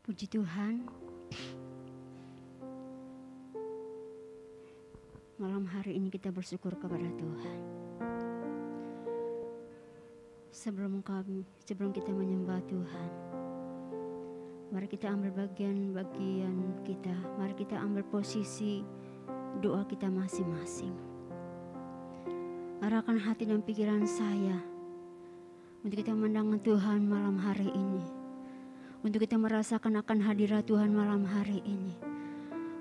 Puji Tuhan, malam hari ini kita bersyukur kepada Tuhan. Sebelum kita menyembah Tuhan, mari kita ambil bagian kita. Mari kita ambil posisi doa kita masing-masing. Arahkan hati dan pikiran saya untuk kita mendengar Tuhan malam hari ini. Untuk kita merasakan akan hadirat Tuhan malam hari ini.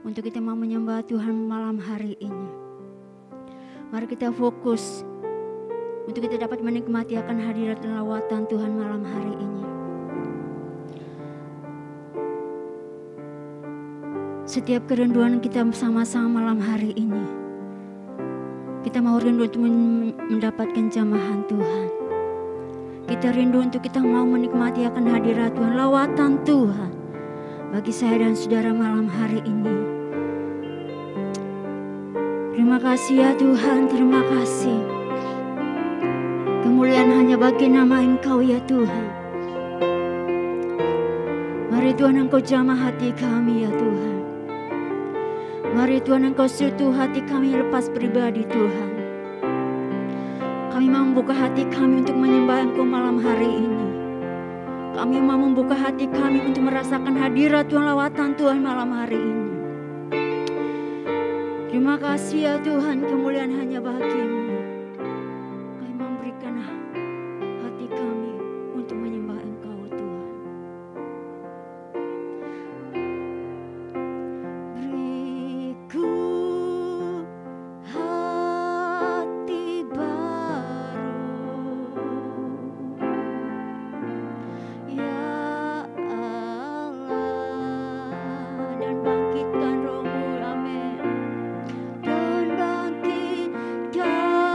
Untuk kita mau menyembah Tuhan malam hari ini. Mari kita fokus untuk kita dapat menikmati akan hadirat dan lawatan Tuhan malam hari ini. Setiap kerinduan kita sama-sama malam hari ini, kita mau rindu untuk mendapatkan jamahan Tuhan. Kita rindu untuk kita mau menikmati akan hadirat Tuhan, lawatan Tuhan bagi saya dan saudara malam hari ini. Terima kasih ya Tuhan, terima kasih. Kemuliaan hanya bagi nama Engkau ya Tuhan. Mari Tuhan Engkau jamah hati kami ya Tuhan. Mari Tuhan Engkau sentuh hati kami lepas pribadi Tuhan. Kami mau membuka hati kami untuk menyembah Engkau malam hari ini. Kami mau membuka hati kami untuk merasakan hadirat Tuhan, lawatan Tuhan malam hari ini. Terima kasih ya Tuhan, kemuliaan hanya bagi-Mu. Kami memberikan hati kami untuk menyembah Engkau Tuhan. Beriku hati baru, ya Allah, dan bangkitkan roh-Mu, amin. Dan bangkitkan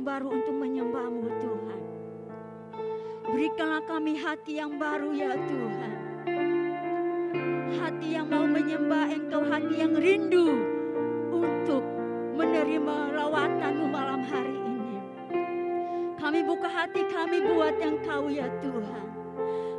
yang baru untuk menyembah-Mu Tuhan. Berikanlah kami hati yang baru ya Tuhan. Hati yang mau menyembah Engkau, hati yang rindu untuk menerima lawatan-Mu malam hari ini. Kami buka hati kami buat Engkau ya Tuhan.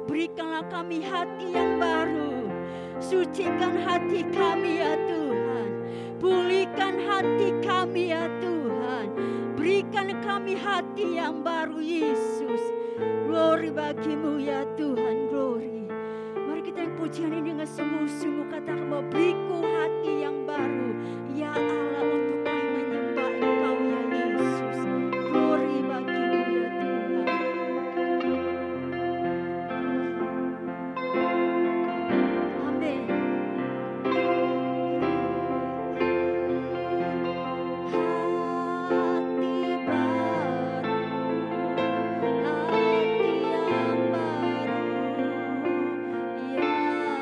Berikanlah kami hati yang baru. Sucikan hati kami ya Tuhan. Pulihkan hati kami ya Tuhan. Berikan kami hati yang baru Yesus. Glory bagi-Mu ya Tuhan, glory. Mari kita yang pujian ini dengan sungguh-sungguh katakan bahwa beriku hati yang baru. Ya Allah, untuk kami menyembah Engkau ya Yesus. Glory bagi-Mu ya Tuhan. Amin. Hati baru, hati yang baru, ya Allah.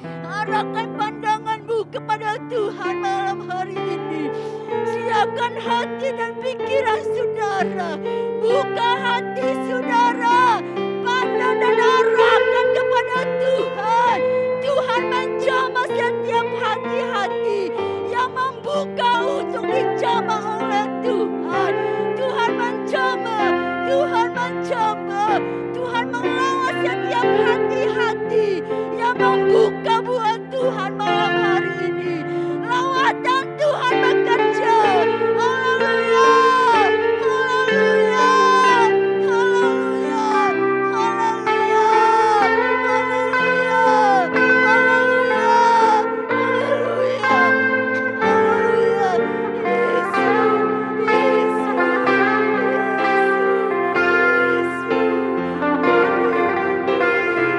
Arahkan pandanganmu kepada Tuhan malam hari ini. Siapkan hati dan pikiran saudara. Buka hati saudara. Pandang dan arahkan kepada Tuhan. Tuhan menjamah setiap hati-hati yang membuka untuk dijamah oleh Tuhan. Tuhan menjamah, Tuhan menjamah, Tuhan melawat setiap hati-hati yang membuka buat Tuhan malam hari ini. Lawatan Tuhan bekerja. Haleluya, haleluya, haleluya, haleluya, haleluya, haleluya, haleluya, haleluya. Yesus,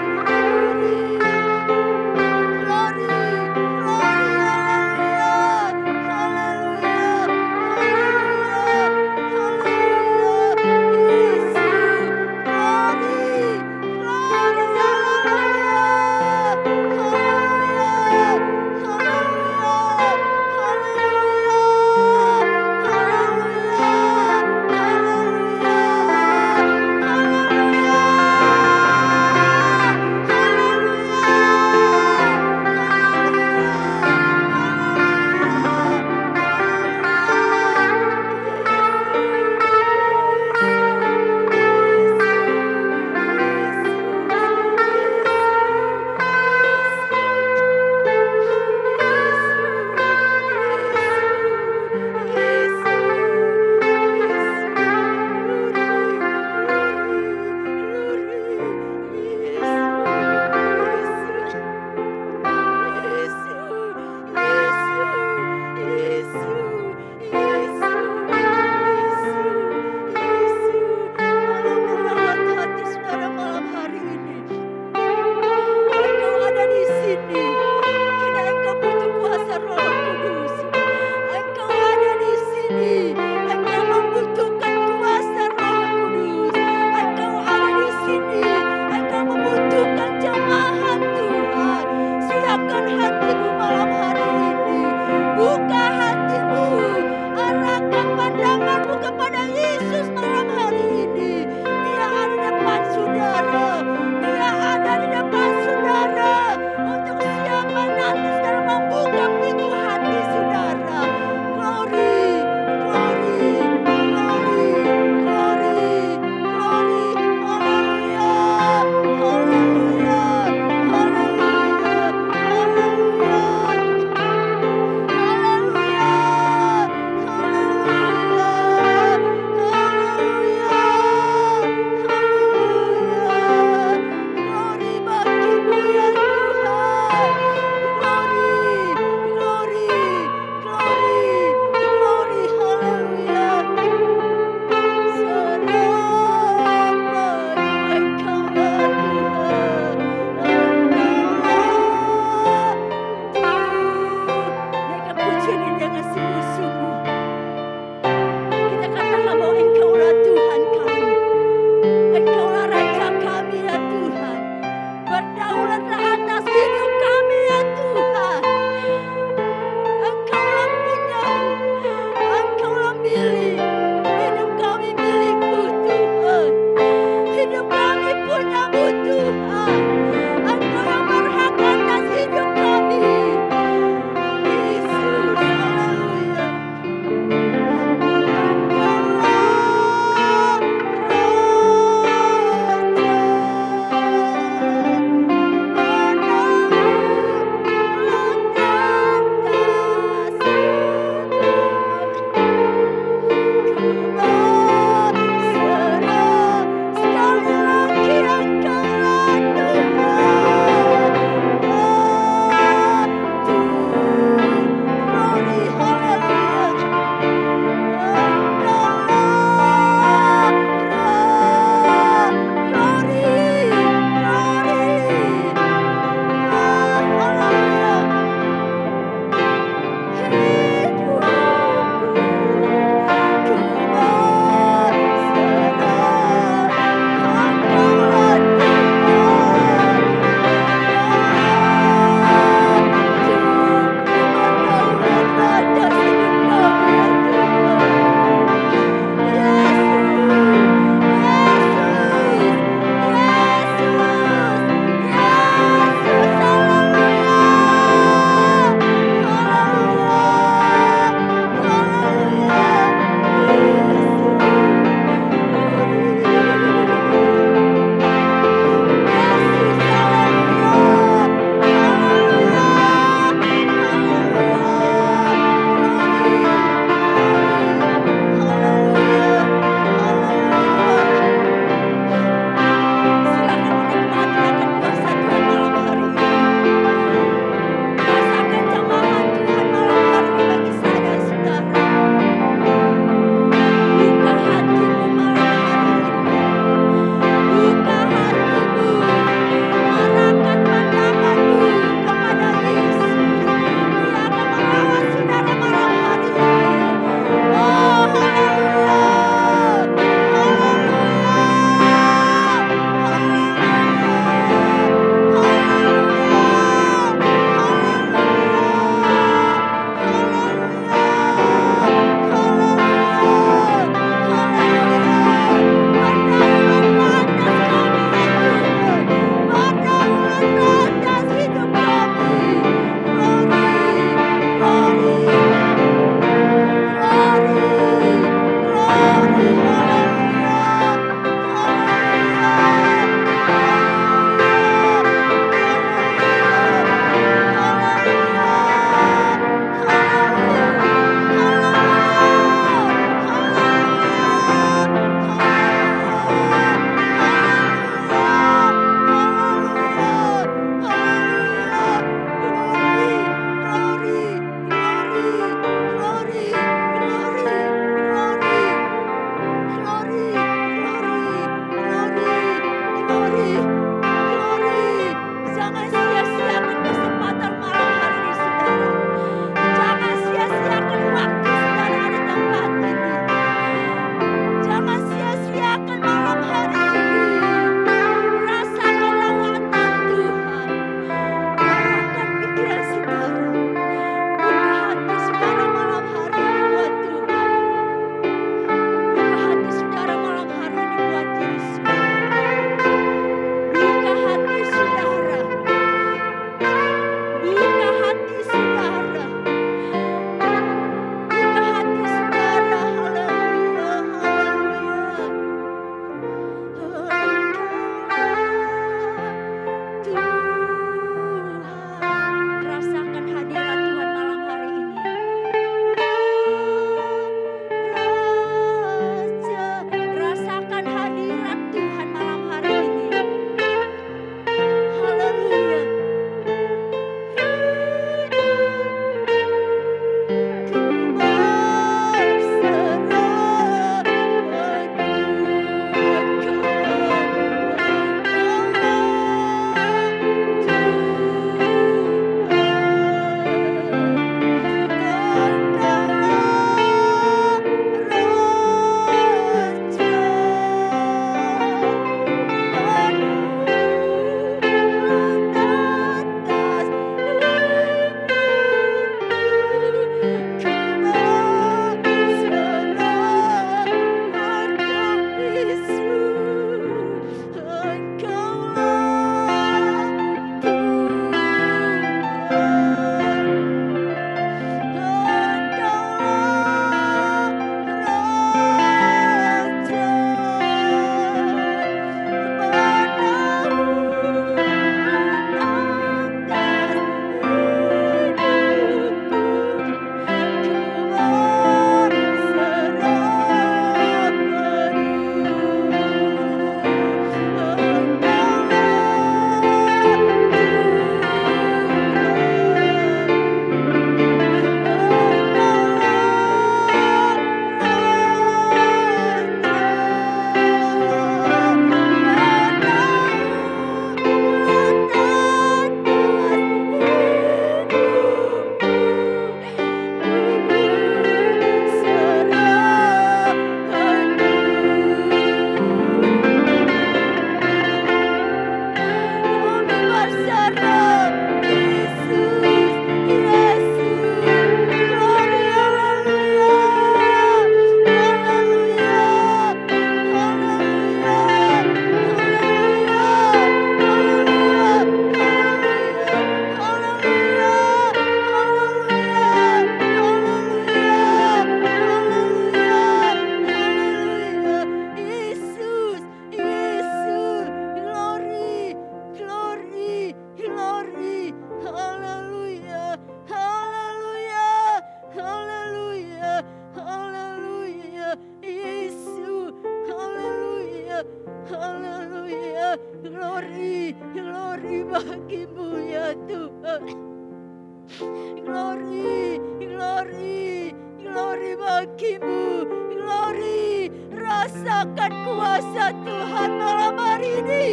Glory, glory, glory bagimu. Glory, rasakan kuasa Tuhan malam hari ini.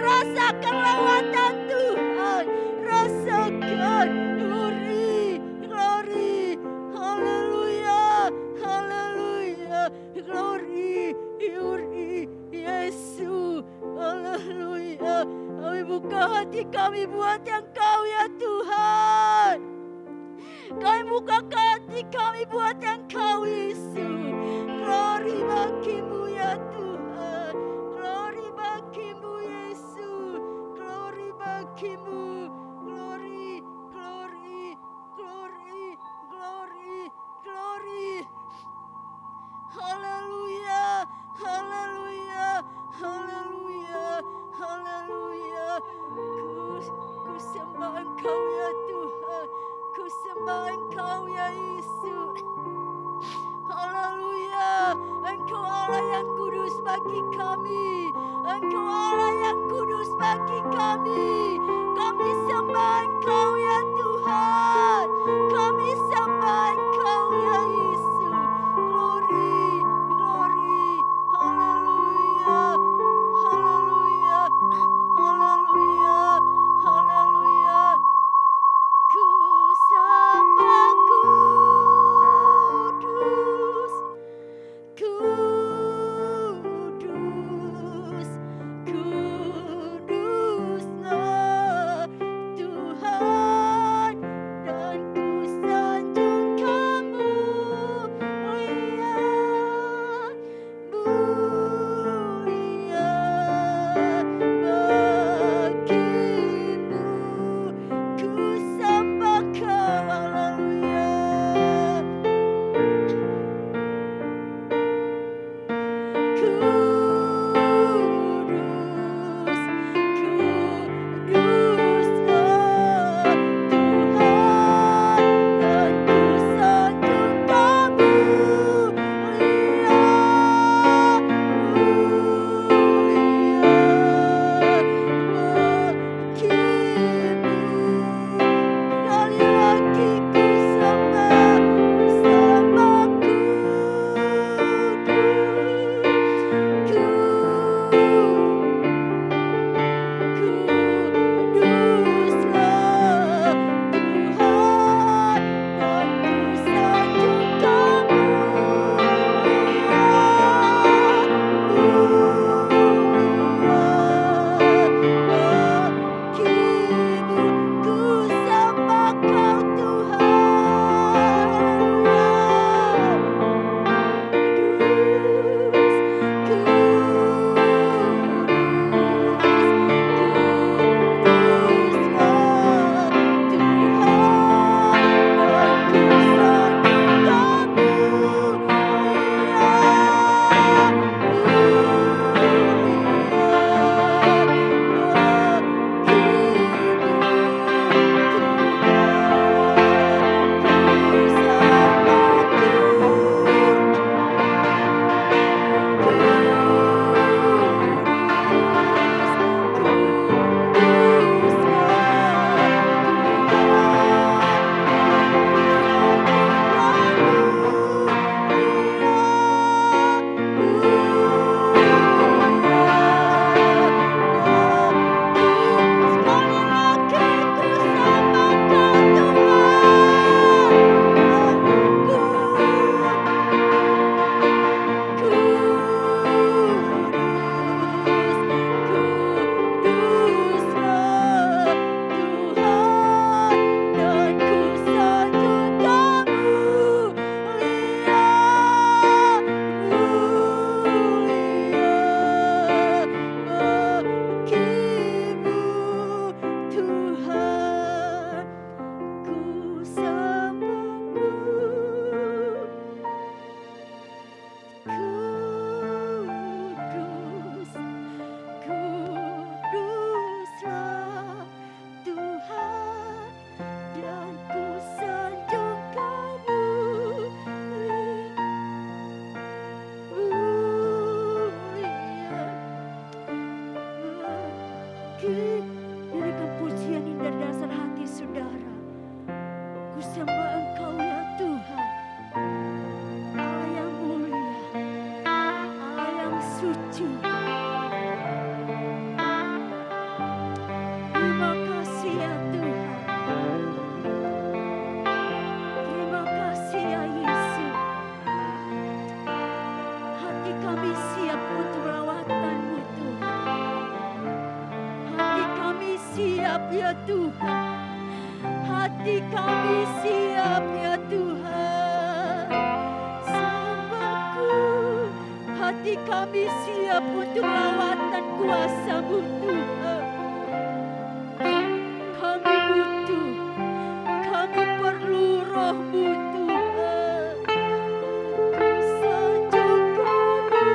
Rasakan lawatan Tuhan. Rasakan. Glory, glory. Haleluya, haleluya. Glory, glory. Yesus. Haleluya. Kami buka hati kami buat Engkau ya Tuhan. Kami buka hati kami buat Engkau Yesus. Glory bagimu ya Tuhan. Glory bagimu Yesus. Glory bagimu. Glory, glory, glory, glory, glory. Haleluya, haleluya, haleluya, haleluya. Ku sembah Engkau ya Tuhan. Ku sembah Engkau ya Yesus. Haleluya. Engkau Allah yang kudus bagi kami. Engkau Allah yang kudus bagi kami. Kami sembah Engkau ya Tuhan. Kami sembah Engkau ya Yesus. Glory, glory. Haleluya. Haleluya. Haleluya. Haleluya. Ku sembah kudus, kudus, kuduslah Tuhan. hati kami siap ya Tuhan. Sembahku, hati kami siap untuk lawatan kuasa-Mu Tuhan. Kami butuh, kami perlu Roh-Mu Tuhan. Sanjung kami.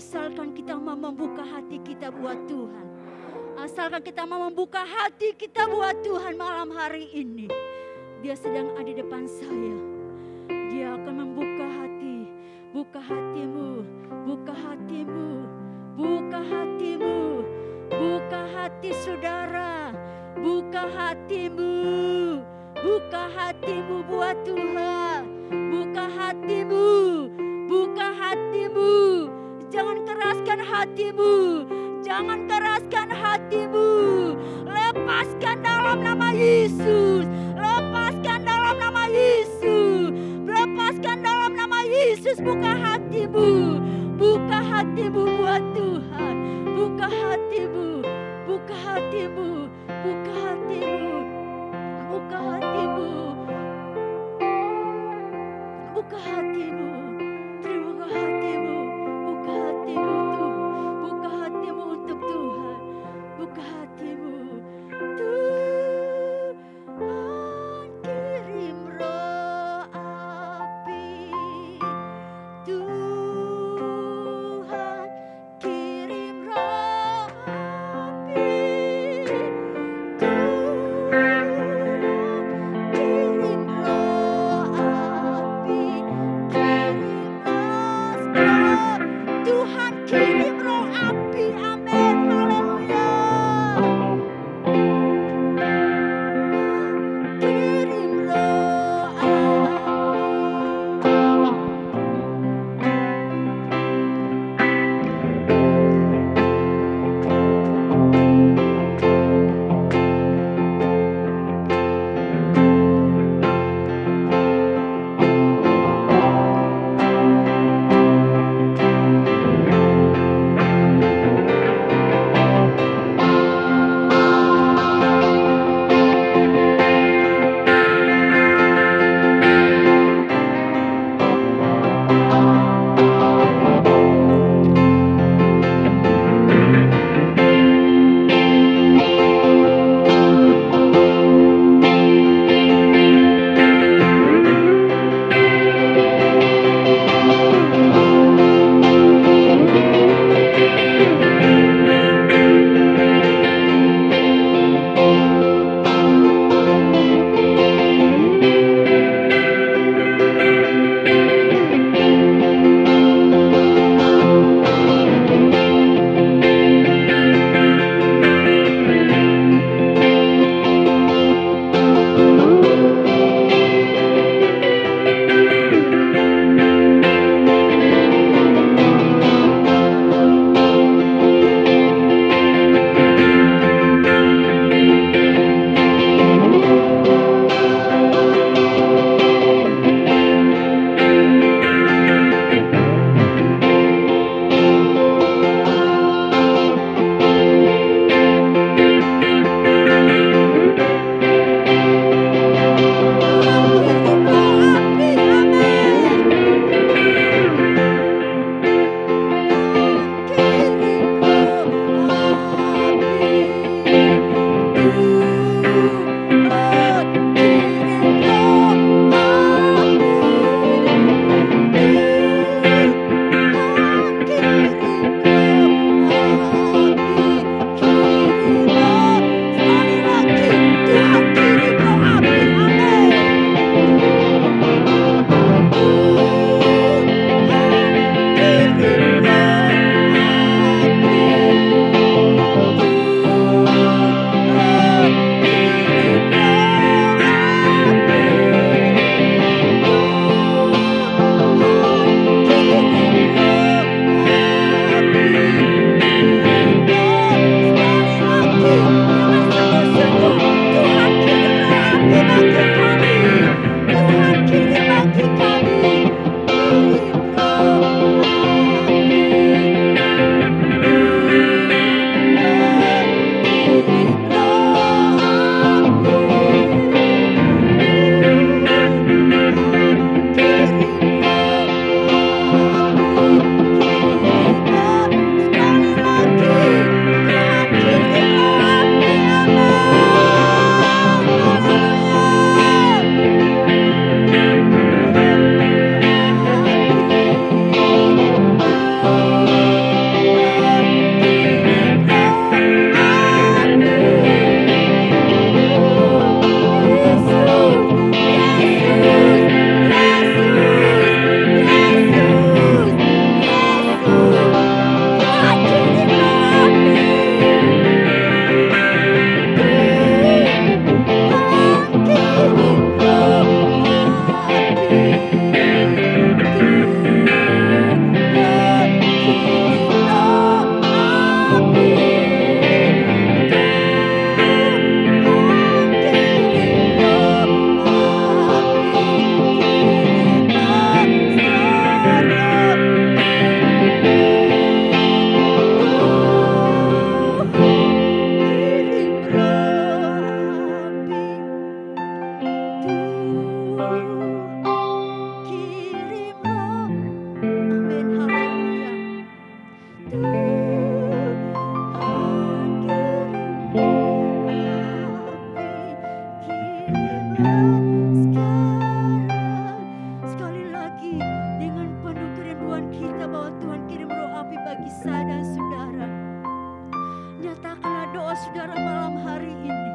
Asalkan kita mau membuka hati kita buat Tuhan. Asalkan kita mau membuka hati kita buat Tuhan malam hari ini. Dia sedang ada di depan saya. Dia akan membuka hati. Buka hatimu. Buka hatimu. Buka hatimu. Buka hati saudara. Buka hatimu. Buka hatimu buat Tuhan. Buka hatimu. Buka hatimu. Jangan keraskan hatimu. Jangan keraskan hatimu. Lepaskan dalam nama Yesus. Lepaskan dalam nama Yesus. Lepaskan dalam nama Yesus. Buka hatimu. Buka hatimu buat Tuhan. Buka hatimu. Buka hatimu. Buka hatimu. Buka hatimu. Buka hatimu. Terima hatimu. Buka hatimu tuh. Buka hatimu untuk Tuhan. Buka hatimu. Tuhan kirim roh api. Tuhan kirim roh api. doa saudara malam hari ini.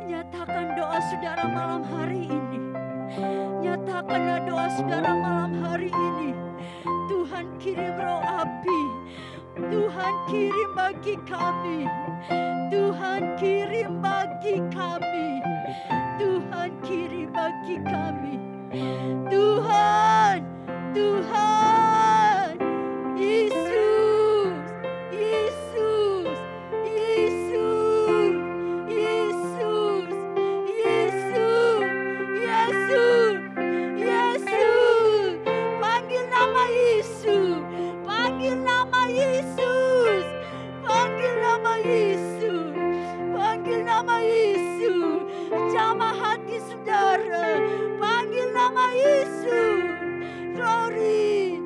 Nyatakan doa saudara malam hari ini. Nyatakanlah doa saudara malam hari ini. Tuhan kirim roh api. Tuhan kirim bagi kami. Tuhan kirim bagi kami. Tuhan kirim bagi kami. Tuhan, Tuhan, Yesus, Yesus, Yesus, Yesus, Yesus, Yesus, Yesus, panggil nama Yesus, panggil nama Yesus, panggil nama Yesus, panggil nama Yesus, jamah hati saudara, panggil nama Yesus, glory,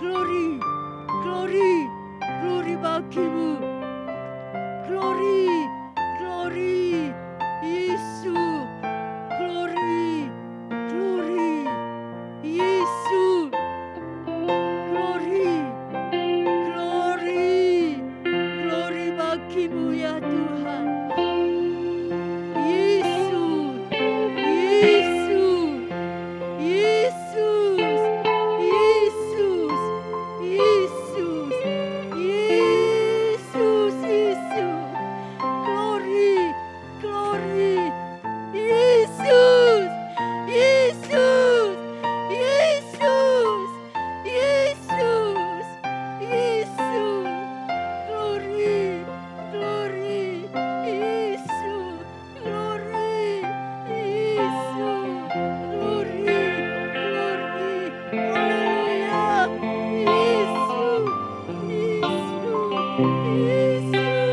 Glory, glory, glory bagimu. Glory, glory, Yesus. Glory, glory, Yesus. Glory, glory, glory bagimu ya Tuhan. Yesus, Yesus, Yesus, Yesus, Yesus, Yesus, Yesus. Glory, glory, Yesus, Yesus, Yesus, Yesus, Yesus. Glory, glory, Yesus, glory, Yesus, glory, glory, haleluya, Yesus, Yesus,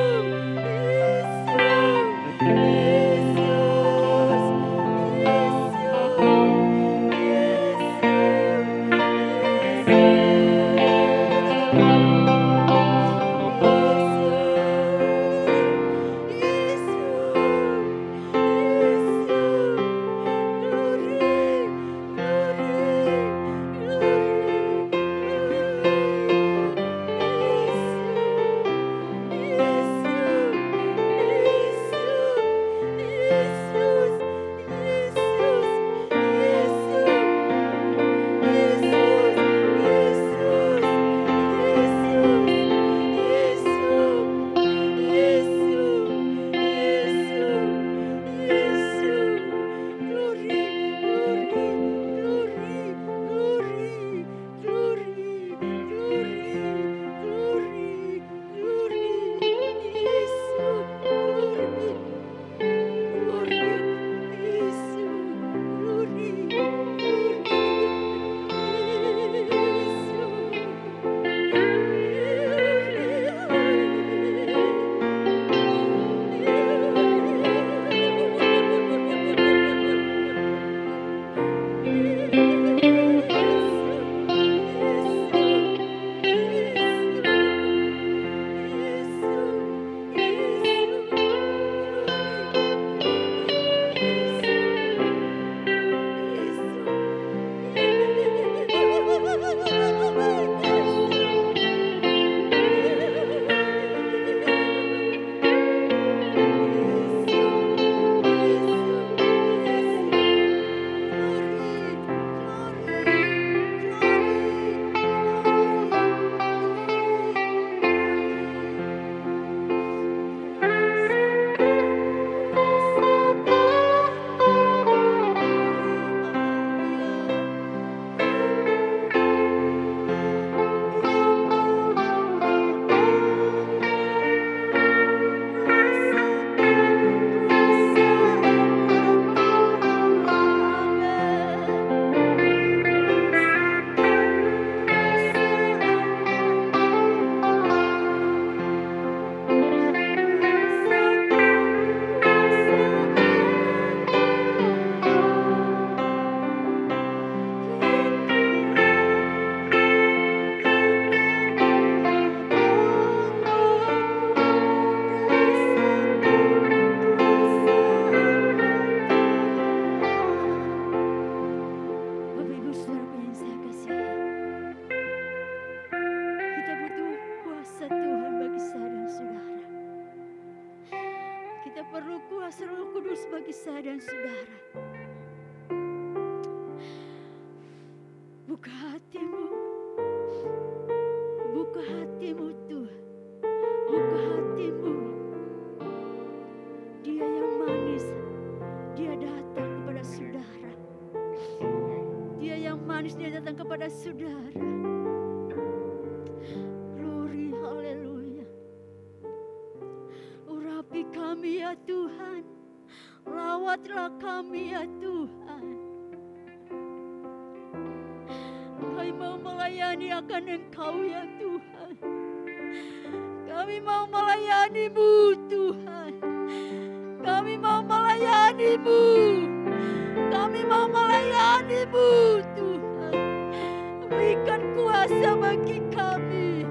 kuasa bagi kami.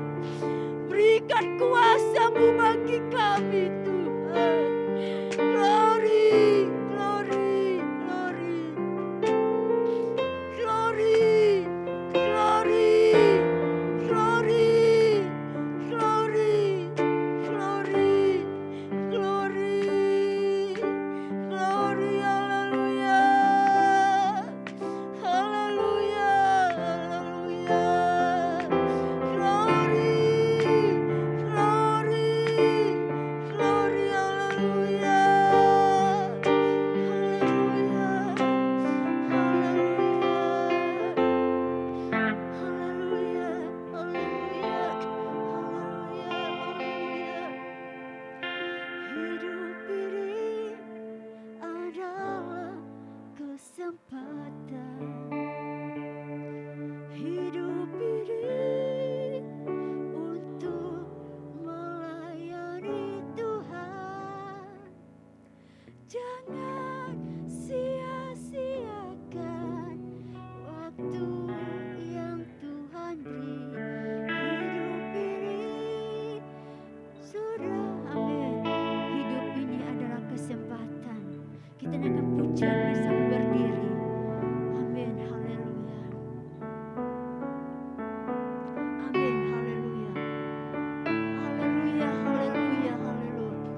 Berikan kuasa-Mu bagi kami Tuhan. Glory, glory, glory. Glory, glory, glory, glory, glory, glory, glory, hallelujah, hallelujah, hallelujah, glory, glory, glory, hallelujah, hallelujah, hallelujah, hallelujah, hallelujah. Hidup ini adalah kesempatan. Hidup ini untuk melayani Tuhan. Jangan sia-siakan waktu yang Tuhan beri. Hidup ini sudah, amin. Hidup ini adalah kesempatan. Kita naikkan pujian bersama berdiri. Amin, haleluya. Amin, haleluya. Haleluya, haleluya, haleluya.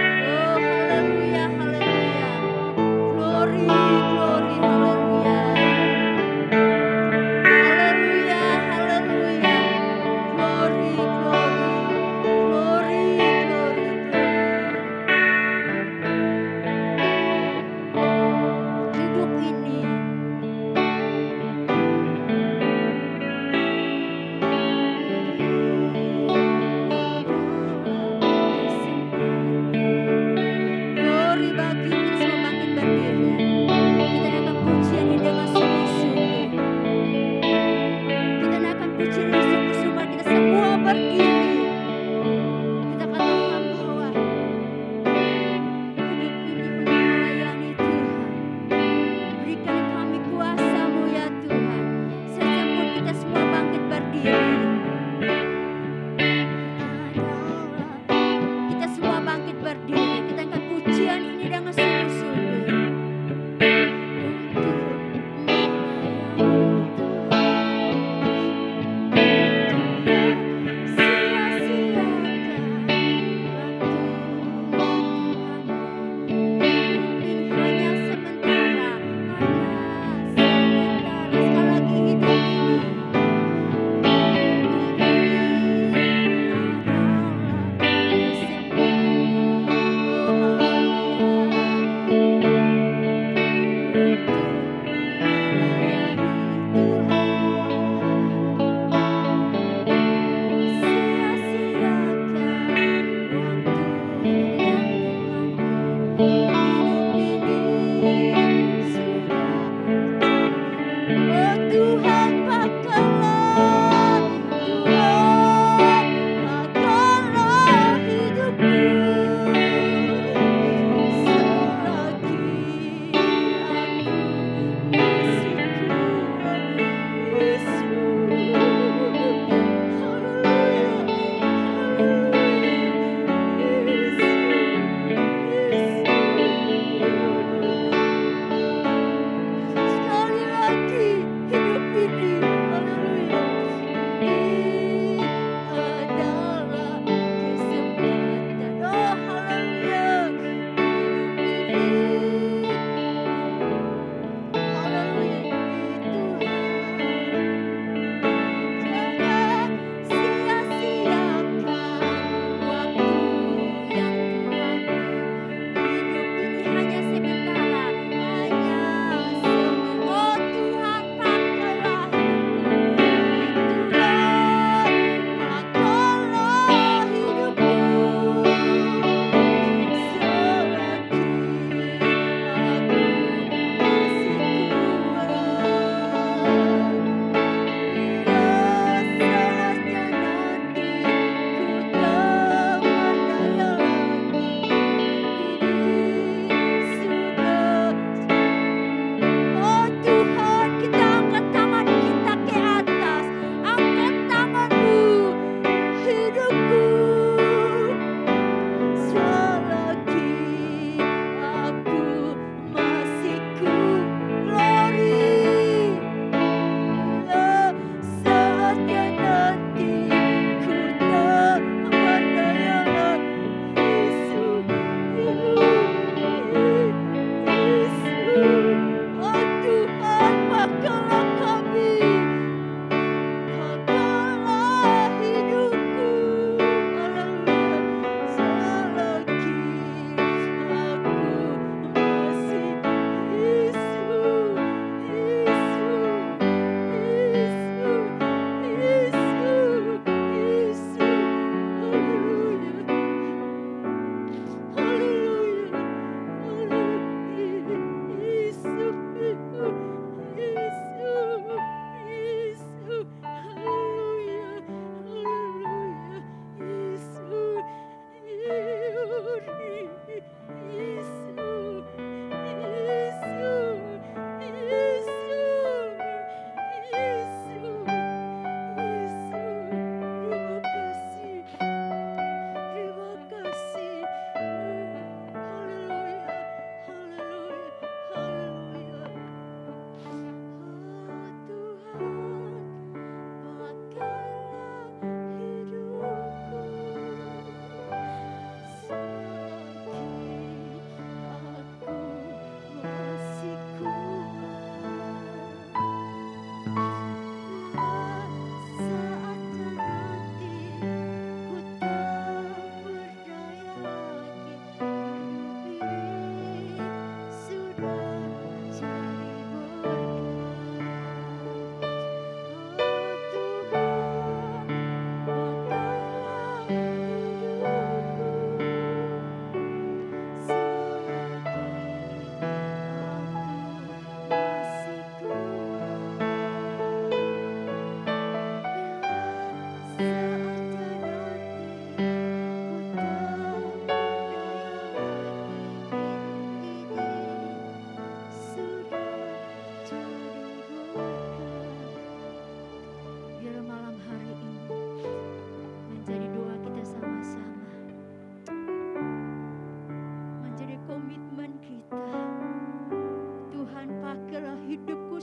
Oh, haleluya, haleluya. Glory, glory, haleluya. Haleluya, haleluya. Glory, glory, glory, glory, glory. Hidup ini glory bagi kita semua bangkit berdiri. Kita akan pujian ini dengan sungguh-sungguh. Kita akan pujian ini sungguh-sungguh. Kita semua berdiri. Kita katakan bahwa hidup ini untuk melayani Tuhan. Berikan kami kuasa-Mu ya Tuhan. Sejak kita semua bangkit berdiri. Kita semua bangkit berdiri. Kita akan pujian ini dengan sungguh-sungguh. Sekali lagi hidup ini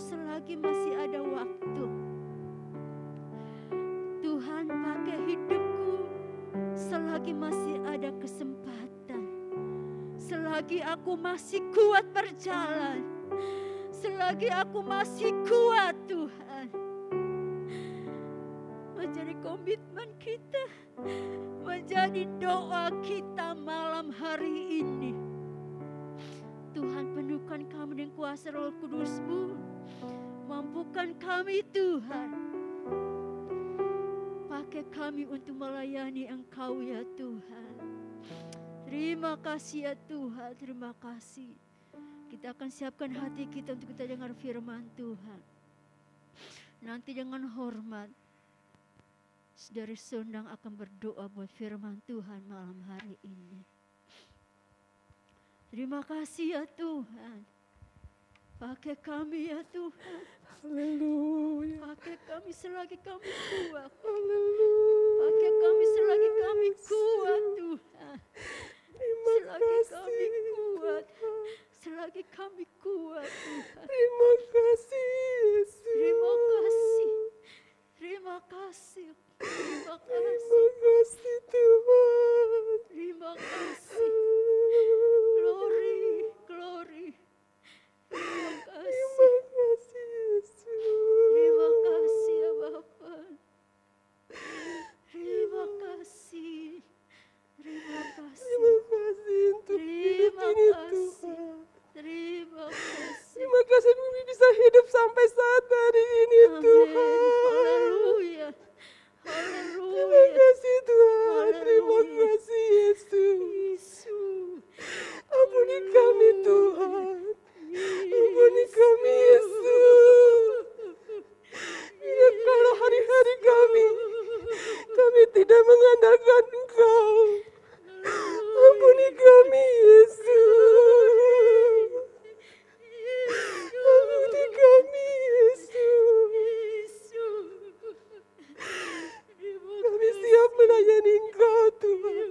selagi masih ada waktu. Tuhan, pakai hidupku selagi masih ada kesempatan. Selagi aku masih kuat berjalan, selagi aku masih kuat, Tuhan. Menjadi komitmen kita, menjadi doa kita malam hari ini. Tuhan, penuhkan kami dengan kuasa Roh Kudus-Mu. Mampukan kami, Tuhan. Pakai kami untuk melayani Engkau, ya Tuhan. Terima kasih ya Tuhan, terima kasih. Kita akan siapkan hati kita untuk kita dengar firman Tuhan. Nanti dengan hormat, Saudari Sondang akan berdoa buat firman Tuhan malam hari ini. Terima kasih ya Tuhan. Pakai kami ya Tuhan. Haleluya. Pakai kami selagi kami kuat. Haleluya. Pakai kami selagi kami kuat Tuhan. Terima Selagi kasih. kami kuat. Selagi kami kuat Tuhan. Terima kasih Yesus. Terima kasih. Terima kasih. Terima kasih. Terima kasih Tuhan. Terima kasih. Glory, glory. Terima kasih. Terima kasih Yesus. Terima kasih ya Bapa. Terima kasih. Terima kasih. Terima kasih untuk hidup Terima ini kasih. Tuhan. Terima kasih. Terima kasih kami bisa hidup sampai saat hari ini Amin. Tuhan. Haleluya. Terima Haleluya. kasih Tuhan. Terima Haleluya. kasih Yesus. Yesus. Ampuni kami Tuhan. Ampuni kami Yesus. Ya kalau hari-hari kami tidak mengandalkan Engkau. Ampuni kami Yesus. Ampuni kami Yesus. Kami siap melayani Engkau Tuhan.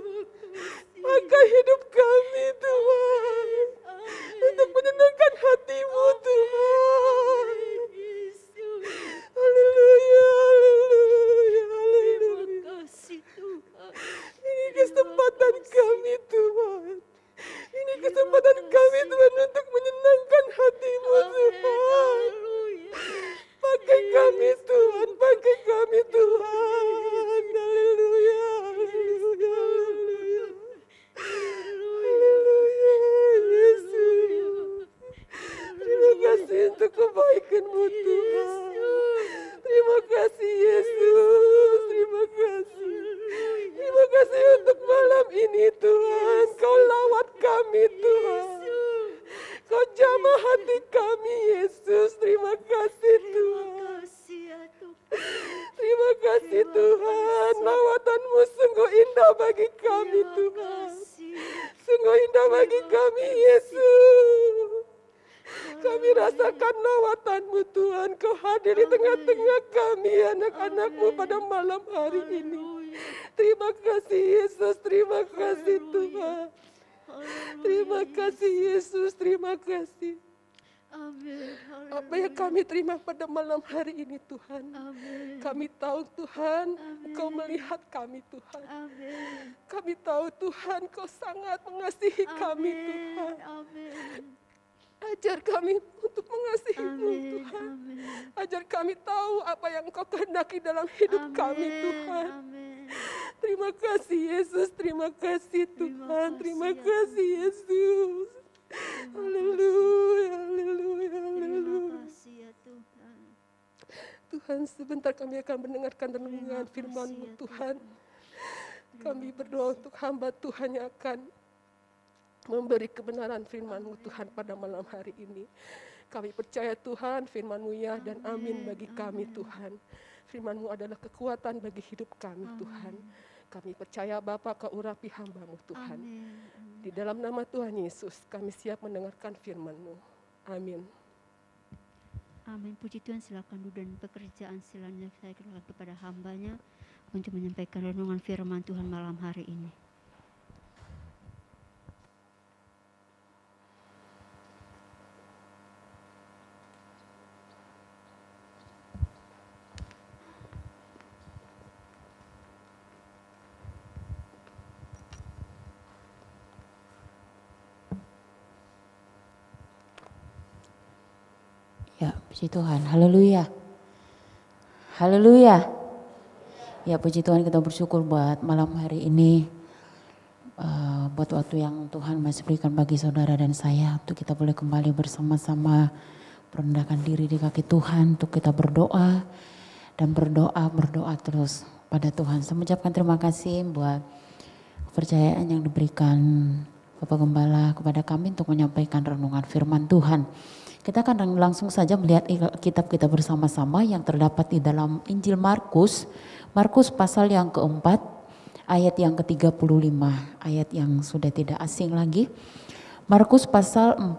Pakai hidup kami Tuhan. Untuk menyenangkan hati-Mu Tuhan. Haleluya, haleluya, haleluya. Ini kesempatan kami Tuhan. Ini kesempatan kami Tuhan untuk menyenangkan hati-Mu Tuhan. Pakai kami Tuhan, pakai kami Tuhan. Haleluya, haleluya, haleluya. Haleluya, Yesus. Terima kasih untuk kebaikan-Mu Tuhan. Terima kasih Yesus, terima kasih. Terima kasih untuk malam ini Tuhan. Kau lawat kami Tuhan. Kau jamah hati kami Yesus. Terima kasih Tuhan. Terima kasih Tuhan. Lawatan-Mu sungguh indah bagi kami Tuhan. Sungguh indah bagi kami Yesus. Kami rasakan lawatan-Mu Tuhan. Kau hadir di tengah-tengah kami anak-anak-Mu pada malam hari ini. Terima kasih Yesus. Terima kasih Tuhan. Terima kasih Yesus. Terima kasih. Amin. Apa yang kami terima pada malam hari ini Tuhan. Amin. Kami tahu Tuhan, Engkau melihat kami Tuhan. Amin. Kami tahu Tuhan, Kau sangat mengasihi kami Tuhan. Amin. Ajar kami untuk mengasihi-Mu Amin. Tuhan. Amin. Ajar kami tahu apa yang Kau kehendaki dalam hidup kami Tuhan. Amin. Terima kasih Yesus, terima kasih Tuhan, terima kasih Yesus. Haleluya, haleluya, Terima haleluya. kasih ya Tuhan. Tuhan, sebentar kami akan mendengarkan renungan Terima firman-Mu kasih ya Tuhan. Terima Kami berdoa untuk hamba Tuhan yang akan memberi kebenaran firman-Mu Tuhan pada malam hari ini. Kami percaya Tuhan firman-Mu ya dan amin bagi kami Tuhan. Firman-Mu adalah kekuatan bagi hidup kami Tuhan. Kami percaya Bapa Kau urapi hamba-Mu Tuhan. Amin. Di dalam nama Tuhan Yesus kami siap mendengarkan firman-Mu. Amin. Amin. Puji Tuhan, silakan duduk dan pekerjaan selanjutnya saya serahkan kepada hambanya untuk menyampaikan renungan firman Tuhan malam hari ini. Ya, puji Tuhan. Haleluya. Haleluya. Ya, puji Tuhan, kita bersyukur buat malam hari ini. Buat waktu yang Tuhan masih berikan bagi saudara dan saya. Untuk kita boleh kembali bersama-sama merendahkan diri di kaki Tuhan. Untuk kita berdoa dan berdoa terus pada Tuhan. Saya mengucapkan terima kasih buat kepercayaan yang diberikan Bapak Gembala kepada kami untuk menyampaikan renungan firman Tuhan. Kita akan langsung saja melihat kitab kita bersama-sama yang terdapat di dalam Injil Markus. Markus pasal yang keempat, ayat yang ke-35, ayat yang sudah tidak asing lagi. Markus pasal 4,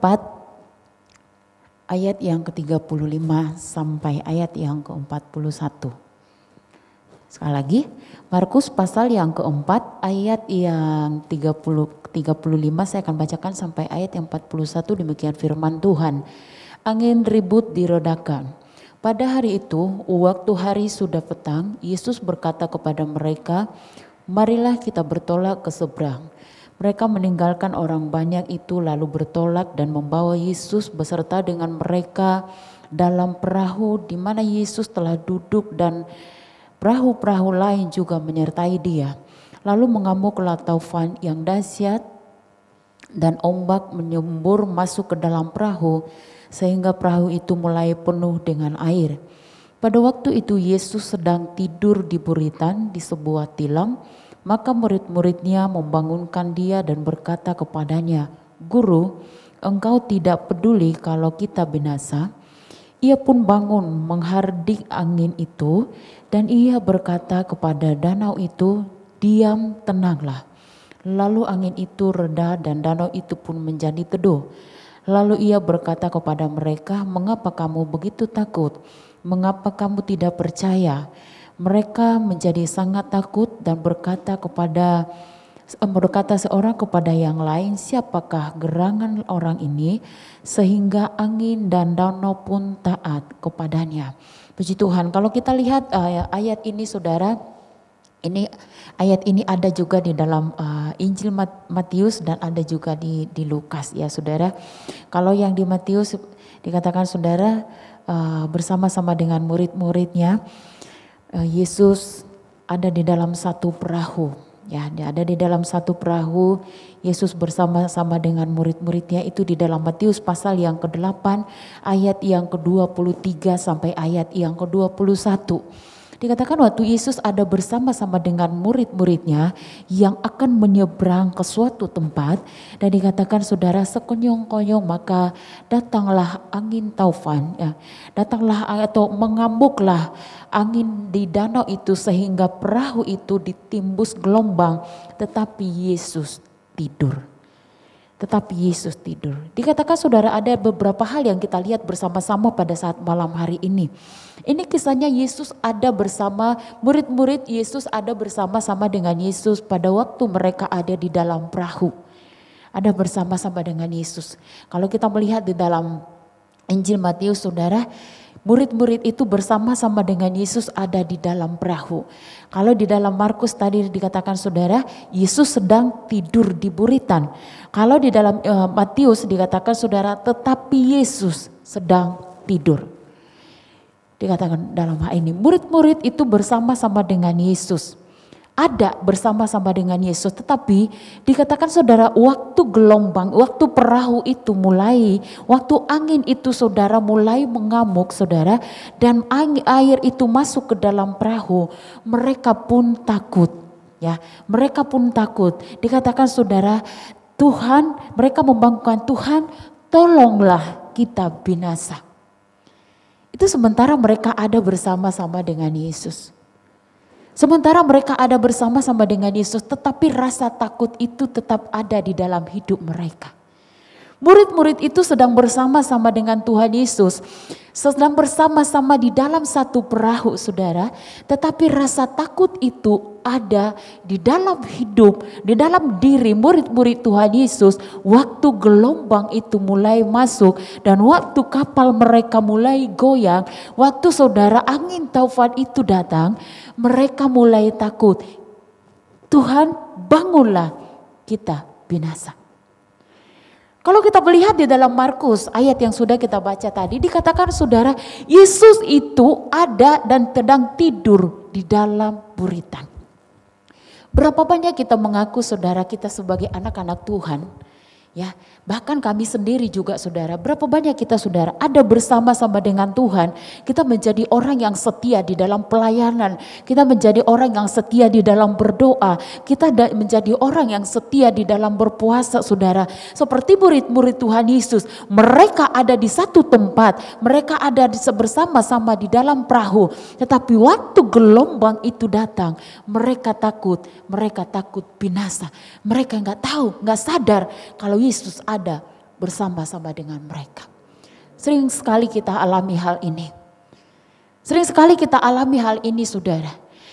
ayat yang ke-35 sampai ayat yang ke-41. Sekali lagi, Markus pasal yang keempat, ayat yang 35 saya akan bacakan sampai ayat yang 41, demikian firman Tuhan. Angin ribut diredakan. Pada hari itu, waktu hari sudah petang, Yesus berkata kepada mereka, marilah kita bertolak ke seberang. Mereka meninggalkan orang banyak itu lalu bertolak dan membawa Yesus beserta dengan mereka dalam perahu di mana Yesus telah duduk, dan perahu-perahu lain juga menyertai dia. Lalu mengamuklah taufan yang dahsyat dan ombak menyembur masuk ke dalam perahu sehingga perahu itu mulai penuh dengan air. Pada waktu itu Yesus sedang tidur di buritan di sebuah tilam, maka murid-muridnya membangunkan dia dan berkata kepadanya, Guru, engkau tidak peduli kalau kita binasa? Ia pun bangun menghardik angin itu dan ia berkata kepada danau itu, diam, tenanglah. Lalu angin itu reda dan danau itu pun menjadi teduh. Lalu ia berkata kepada mereka, mengapa kamu begitu takut? Mengapa kamu tidak percaya? Mereka menjadi sangat takut dan berkata seorang kepada yang lain, siapakah gerangan orang ini sehingga angin dan danau pun taat kepadanya. Puji Tuhan. Kalau kita lihat ayat ini saudara, ayat ini ada juga di dalam Injil Matius dan ada juga di Lukas ya saudara. Kalau yang di Matius dikatakan saudara bersama-sama dengan murid-muridnya, Yesus ada di dalam satu perahu. Ya, dia ada di dalam satu perahu. Yesus bersama-sama dengan murid-muridnya itu di dalam Matius pasal yang ke-8 ayat yang ke-23 sampai ayat yang ke-21. Dikatakan waktu Yesus ada bersama-sama dengan murid-muridnya yang akan menyeberang ke suatu tempat, dan dikatakan saudara sekonyong-konyong maka datanglah angin taufan, ya, datanglah atau mengamuklah angin di danau itu sehingga perahu itu ditimbus gelombang, tetapi Yesus tidur. Dikatakan saudara ada beberapa hal yang kita lihat bersama-sama pada saat malam hari ini. Ini kisahnya Yesus ada bersama murid-murid, Yesus ada bersama-sama dengan Yesus pada waktu mereka ada di dalam perahu. Ada bersama-sama dengan Yesus. Kalau kita melihat di dalam Injil Matius saudara, murid-murid itu bersama-sama dengan Yesus ada di dalam perahu. Kalau di dalam Markus tadi dikatakan saudara, Yesus sedang tidur di buritan. Kalau di dalam Matius dikatakan saudara, tetapi Yesus sedang tidur. Dikatakan dalam hal ini, murid-murid itu bersama-sama dengan Yesus. Ada bersama-sama dengan Yesus, tetapi dikatakan saudara waktu gelombang, waktu perahu itu mulai, waktu angin itu saudara mulai mengamuk saudara, dan air itu masuk ke dalam perahu, mereka pun takut, ya, mereka pun takut. Dikatakan saudara, Tuhan, mereka membangunkan Tuhan, tolonglah kita binasa. Itu sementara mereka ada bersama-sama dengan Yesus. Sementara mereka ada bersama-sama dengan Yesus, tetapi rasa takut itu tetap ada di dalam hidup mereka. Murid-murid itu sedang bersama-sama dengan Tuhan Yesus, sedang bersama-sama di dalam satu perahu saudara, tetapi rasa takut itu ada di dalam hidup, di dalam diri murid-murid Tuhan Yesus waktu gelombang itu mulai masuk dan waktu kapal mereka mulai goyang, waktu saudara angin taufan itu datang, mereka mulai takut. Tuhan, bangunlah kita binasa. Kalau kita melihat di dalam Markus ayat yang sudah kita baca tadi, dikatakan saudara, Yesus itu ada dan sedang tidur di dalam buritan. Berapa banyak kita mengaku saudara kita sebagai anak-anak Tuhan, ya, bahkan kami sendiri juga saudara, berapa banyak kita saudara ada bersama-sama dengan Tuhan, kita menjadi orang yang setia di dalam pelayanan, kita menjadi orang yang setia di dalam berdoa, kita menjadi orang yang setia di dalam berpuasa saudara. Seperti murid-murid Tuhan Yesus, mereka ada di satu tempat, mereka ada bersama-sama di dalam perahu, tetapi waktu gelombang itu datang, mereka takut binasa. Mereka nggak tahu, nggak sadar kalau Yesus ada bersama-sama dengan mereka. Sering sekali kita alami hal ini. Sering sekali kita alami hal ini saudara.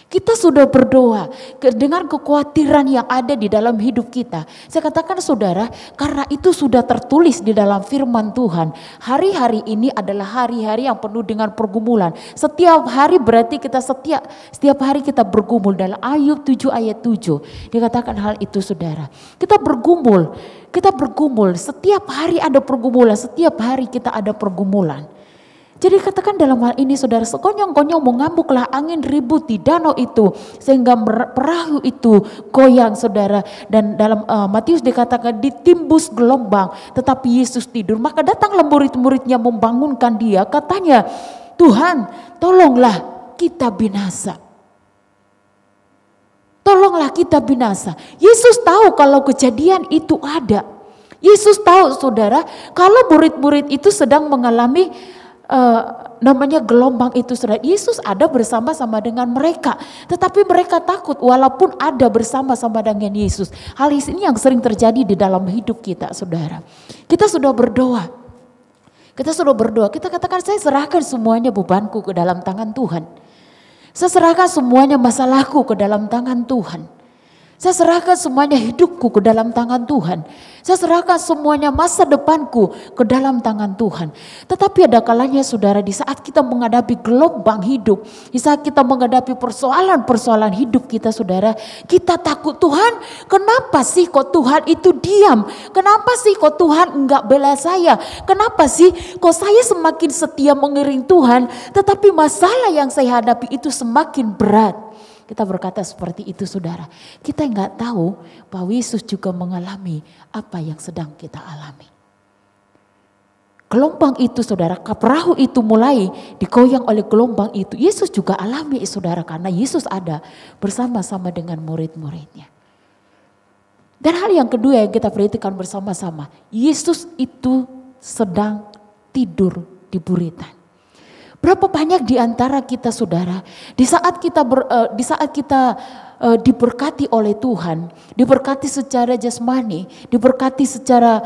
Kita sudah berdoa dengan kekhawatiran yang ada di dalam hidup kita. Saya katakan saudara, karena itu sudah tertulis di dalam firman Tuhan. Hari-hari ini adalah hari-hari yang penuh dengan pergumulan. Setiap hari berarti kita setiap hari kita bergumul. Dalam Ayub 7 ayat 7 dikatakan hal itu saudara. Kita bergumul, setiap hari ada pergumulan, setiap hari kita ada pergumulan. Jadi katakan dalam hal ini saudara, sekonyong-konyong mengamuklah angin ribut di danau itu sehingga perahu itu goyang saudara. Dan dalam Matius dikatakan ditimbus gelombang tetapi Yesus tidur. Maka datanglah murid-muridnya membangunkan dia, katanya, Tuhan tolonglah kita binasa. Tolonglah kita binasa. Yesus tahu kalau kejadian itu ada. Yesus tahu saudara kalau murid-murid itu sedang mengalami namanya gelombang itu saudara. Yesus ada bersama-sama dengan mereka, tetapi mereka takut walaupun ada bersama-sama dengan Yesus. Hal ini yang sering terjadi di dalam hidup kita saudara. Kita sudah berdoa, kita katakan saya serahkan semuanya bebanku ke dalam tangan Tuhan. Saya serahkan semuanya masalahku ke dalam tangan Tuhan. Saya serahkan semuanya hidupku ke dalam tangan Tuhan. Saya serahkan semuanya masa depanku ke dalam tangan Tuhan. Tetapi ada kalanya saudara, di saat kita menghadapi gelombang hidup, di saat kita menghadapi persoalan-persoalan hidup kita saudara, kita takut, Tuhan kenapa sih kok Tuhan itu diam? Kenapa sih kok Tuhan enggak bela saya? Kenapa sih kok saya semakin setia mengiring Tuhan, tetapi masalah yang saya hadapi itu semakin berat? Kita berkata seperti itu saudara. Kita nggak tahu bahwa Yesus juga mengalami apa yang sedang kita alami. Gelombang itu saudara, perahu itu mulai digoyang oleh gelombang itu. Yesus juga alami saudara, karena Yesus ada bersama-sama dengan murid-muridnya. Dan hal yang kedua yang kita perhatikan bersama-sama, Yesus itu sedang tidur di buritan. Berapa banyak di antara kita saudara, di saat kita diberkati oleh Tuhan, diberkati secara jasmani, diberkati secara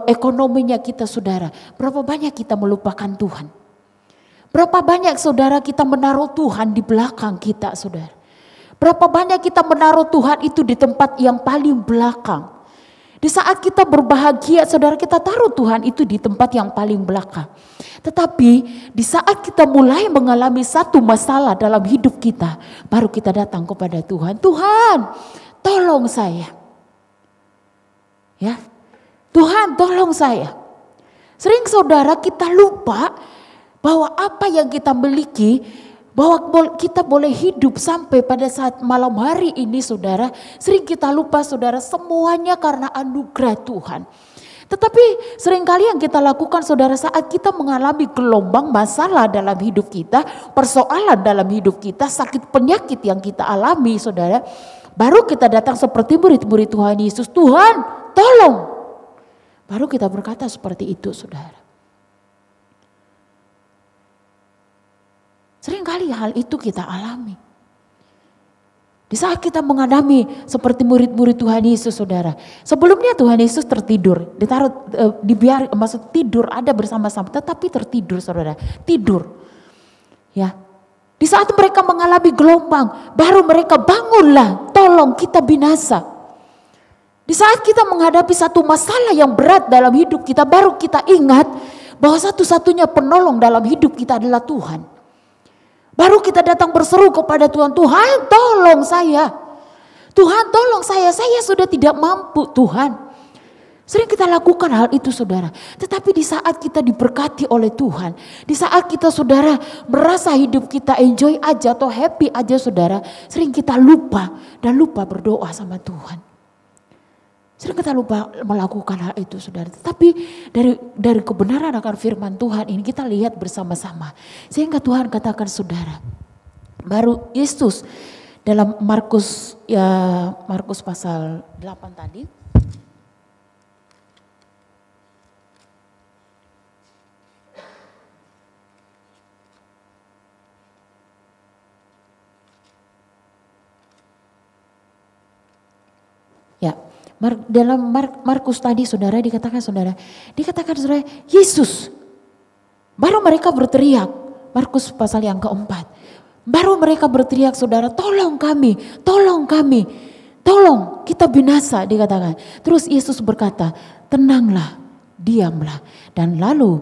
ekonominya kita saudara, berapa banyak kita melupakan Tuhan? Berapa banyak saudara kita menaruh Tuhan di belakang kita saudara? Berapa banyak kita menaruh Tuhan itu di tempat yang paling belakang? Di saat kita berbahagia saudara, kita taruh Tuhan itu di tempat yang paling belakang. Tetapi di saat kita mulai mengalami satu masalah dalam hidup kita, baru kita datang kepada Tuhan. Tuhan tolong saya. Ya, Tuhan tolong saya. Sering saudara kita lupa bahwa apa yang kita miliki, bahwa kita boleh hidup sampai pada saat malam hari ini saudara. Sering kita lupa saudara, semuanya karena anugerah Tuhan. Tetapi seringkali yang kita lakukan saudara, saat kita mengalami gelombang masalah dalam hidup kita, persoalan dalam hidup kita, sakit penyakit yang kita alami saudara, baru kita datang seperti murid-murid Tuhan Yesus, Tuhan tolong. Baru kita berkata seperti itu saudara. Seringkali hal itu kita alami. Di saat kita mengalami seperti murid-murid Tuhan Yesus saudara. Sebelumnya Tuhan Yesus tertidur, maksud tidur ada bersama-sama, tetapi tertidur saudara, tidur. Ya. Di saat mereka mengalami gelombang, baru mereka bangunlah, tolong kita binasa. Di saat kita menghadapi satu masalah yang berat dalam hidup kita, baru kita ingat bahwa satu-satunya penolong dalam hidup kita adalah Tuhan. Baru kita datang berseru kepada Tuhan, Tuhan tolong saya. Tuhan tolong saya sudah tidak mampu Tuhan. Sering kita lakukan hal itu saudara. Tetapi di saat kita diberkati oleh Tuhan. Di saat kita saudara merasa hidup kita enjoy aja atau happy aja saudara. Sering kita lupa dan lupa berdoa sama Tuhan. Sering kita lupa melakukan hal itu saudara. Tetapi dari kebenaran akan firman Tuhan ini kita lihat bersama-sama. Sehingga Tuhan katakan saudara. Baru Yesus dalam Markus pasal 8 tadi. Ya, dalam Markus tadi saudara dikatakan saudara, Yesus. Baru mereka berteriak, Markus pasal yang keempat. Baru mereka berteriak saudara, tolong kami, tolong kita binasa dikatakan. Terus Yesus berkata, tenanglah, diamlah. Dan lalu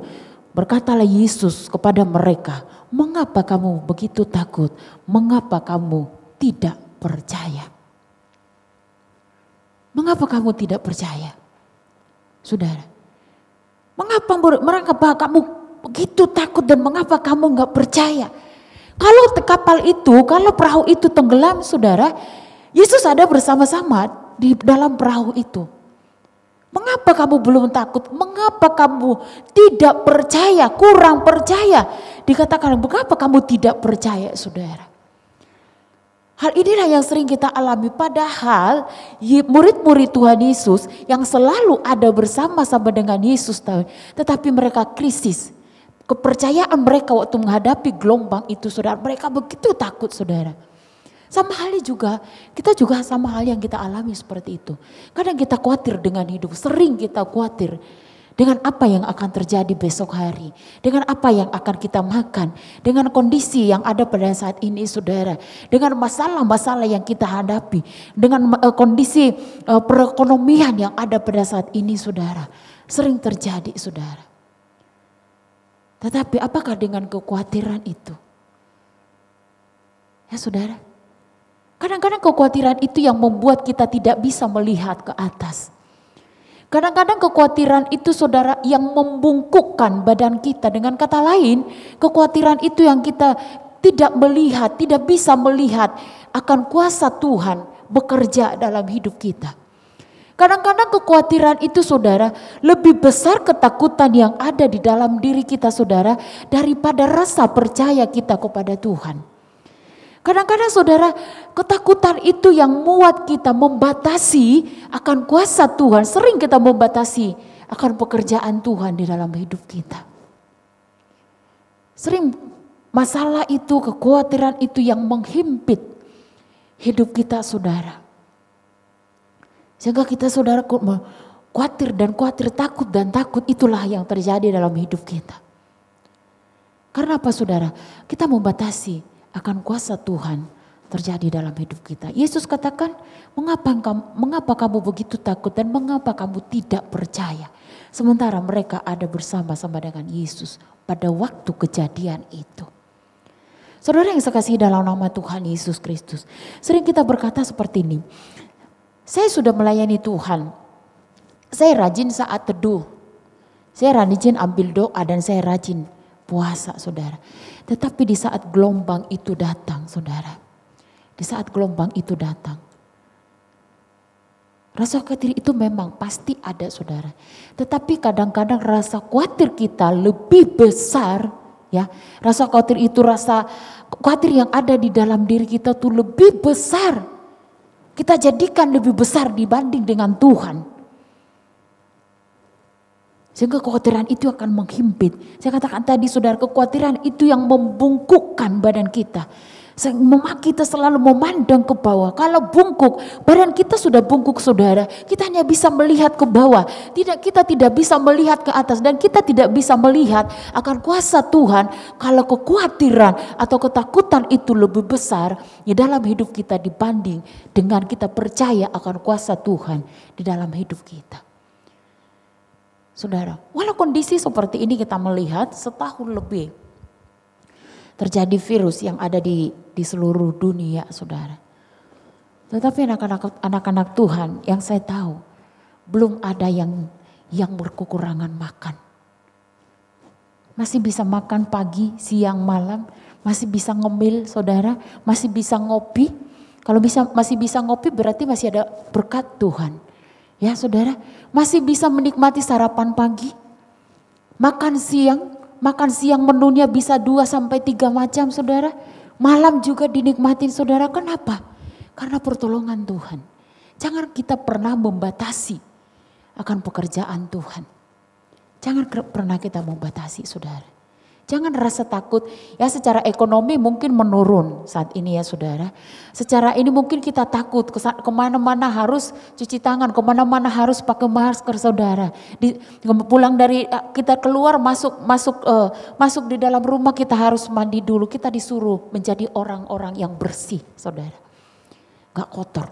berkatalah Yesus kepada mereka, mengapa kamu begitu takut? Mengapa kamu tidak percaya? Mengapa kamu tidak percaya? Saudara, mengapa kamu begitu takut dan mengapa kamu enggak percaya? Kalau kapal itu, kalau perahu itu tenggelam saudara, Yesus ada bersama-sama di dalam perahu itu. Mengapa kamu belum takut? Mengapa kamu tidak percaya, kurang percaya? Dikatakan, mengapa kamu tidak percaya saudara? Hal inilah yang sering kita alami, padahal murid-murid Tuhan Yesus yang selalu ada bersama-sama dengan Yesus, tetapi mereka krisis. Kepercayaan mereka waktu menghadapi gelombang itu saudara, mereka begitu takut saudara. Sama halnya juga, kita juga sama hal yang kita alami seperti itu. Kadang kita khawatir dengan hidup, sering kita khawatir dengan apa yang akan terjadi besok hari. Dengan apa yang akan kita makan. Dengan kondisi yang ada pada saat ini saudara. Dengan masalah-masalah yang kita hadapi. Dengan kondisi perekonomian yang ada pada saat ini saudara. Sering terjadi saudara. Tetapi apakah dengan kekhawatiran itu? Ya saudara. Kadang-kadang kekhawatiran itu yang membuat kita tidak bisa melihat ke atas. Kadang-kadang kekhawatiran itu saudara yang membungkukkan badan kita. Dengan kata lain, kekhawatiran itu yang kita tidak melihat, tidak bisa melihat akan kuasa Tuhan bekerja dalam hidup kita. Kadang-kadang kekhawatiran itu saudara lebih besar ketakutan yang ada di dalam diri kita saudara daripada rasa percaya kita kepada Tuhan. Kadang-kadang saudara, ketakutan itu yang membuat kita membatasi akan kuasa Tuhan. Sering kita membatasi akan pekerjaan Tuhan di dalam hidup kita. Sering masalah itu, kekhawatiran itu yang menghimpit hidup kita saudara. Sehingga kita saudara khawatir dan khawatir, takut dan takut, itulah yang terjadi dalam hidup kita. Karena apa saudara? Kita membatasi akan kuasa Tuhan terjadi dalam hidup kita. Yesus katakan, mengapa kamu begitu takut dan mengapa kamu tidak percaya? Sementara mereka ada bersama-sama dengan Yesus pada waktu kejadian itu. Saudara yang saya kasihi dalam nama Tuhan Yesus Kristus. Sering kita berkata seperti ini, saya sudah melayani Tuhan, saya rajin saat teduh, saya rajin ambil doa dan saya rajin puasa saudara. Tetapi di saat gelombang itu datang saudara. Di saat gelombang itu datang. Rasa khawatir itu memang pasti ada saudara. Tetapi kadang-kadang rasa khawatir kita lebih besar. Ya, rasa khawatir itu, rasa khawatir yang ada di dalam diri kita tuh lebih besar. Kita jadikan lebih besar dibanding dengan Tuhan. Sehingga kekhawatiran itu akan menghimpit. Saya katakan tadi saudara, kekhawatiran itu yang membungkukkan badan kita. Kita selalu memandang ke bawah. Kalau bungkuk, badan kita sudah bungkuk saudara. Kita hanya bisa melihat ke bawah. Kita tidak bisa melihat ke atas. Dan kita tidak bisa melihat akan kuasa Tuhan. Kalau kekhawatiran atau ketakutan itu lebih besar di dalam hidup kita dibanding dengan kita percaya akan kuasa Tuhan di dalam hidup kita. Saudara, walau kondisi seperti ini kita melihat setahun lebih terjadi virus yang ada di seluruh dunia saudara. Tetapi anak-anak Tuhan yang saya tahu belum ada yang yang berkekurangan makan. Masih bisa makan pagi, siang, malam. Masih bisa ngemil saudara, masih bisa ngopi. Kalau masih bisa ngopi berarti masih ada berkat Tuhan. Ya saudara, masih bisa menikmati sarapan pagi. Makan siang menunya bisa 2-3 macam saudara. Malam juga dinikmatin saudara, kenapa? Karena pertolongan Tuhan. Jangan kita pernah membatasi akan pekerjaan Tuhan. Jangan pernah kita membatasi saudara. Jangan rasa takut, ya secara ekonomi mungkin menurun saat ini ya saudara. Secara ini mungkin kita takut, kemana-mana harus cuci tangan, kemana-mana harus pakai masker saudara. Pulang dari kita keluar masuk di dalam rumah kita harus mandi dulu. Kita disuruh menjadi orang-orang yang bersih saudara. Gak kotor.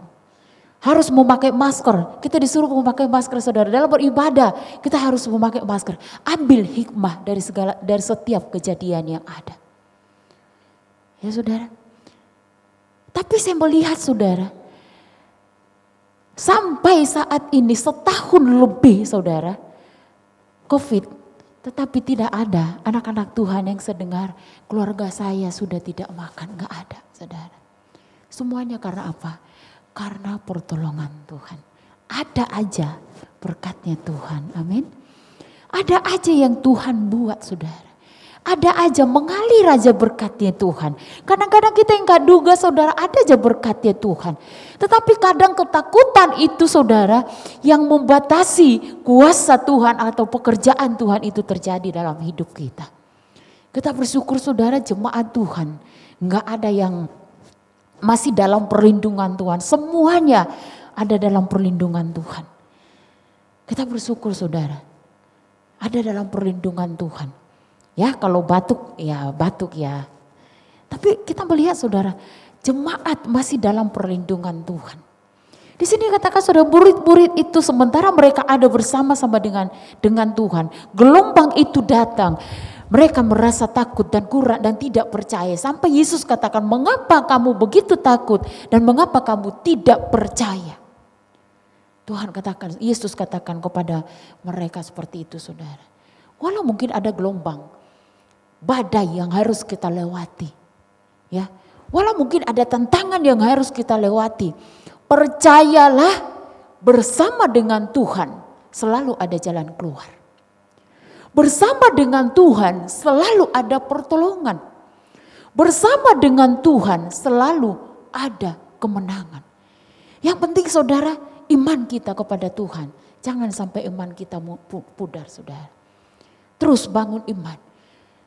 Harus memakai masker, kita disuruh memakai masker saudara. Dalam beribadah kita harus memakai masker. Ambil hikmah dari setiap kejadian yang ada. Ya saudara. Tapi saya melihat saudara, sampai saat ini setahun lebih saudara, COVID, tetapi tidak ada anak-anak Tuhan yang sedengar keluarga saya sudah tidak makan, gak ada saudara. Semuanya karena apa? Karena pertolongan Tuhan. Ada aja berkatnya Tuhan, amin. Ada aja yang Tuhan buat saudara. Ada aja mengalir aja berkatnya Tuhan. Kadang-kadang kita yang gak duga saudara, ada aja berkatnya Tuhan. Tetapi kadang ketakutan itu saudara yang membatasi kuasa Tuhan atau pekerjaan Tuhan itu terjadi dalam hidup kita. Kita bersyukur saudara, jemaat Tuhan gak ada yang masih dalam perlindungan Tuhan. Semuanya ada dalam perlindungan Tuhan. Kita bersyukur saudara. Ada dalam perlindungan Tuhan. Ya kalau batuk ya. Tapi kita melihat saudara, jemaat masih dalam perlindungan Tuhan. Di sini katakan saudara, murid-murid itu sementara mereka ada bersama-sama dengan Tuhan. Gelombang itu datang. Mereka merasa takut dan kurang dan tidak percaya. Sampai Yesus katakan, mengapa kamu begitu takut dan mengapa kamu tidak percaya? Yesus katakan kepada mereka seperti itu saudara. Walau mungkin ada gelombang, badai yang harus kita lewati. Ya, walau mungkin ada tantangan yang harus kita lewati. Percayalah bersama dengan Tuhan selalu ada jalan keluar. Bersama dengan Tuhan selalu ada pertolongan. Bersama dengan Tuhan selalu ada kemenangan. Yang penting saudara, iman kita kepada Tuhan. Jangan sampai iman kita pudar saudara. Terus bangun iman.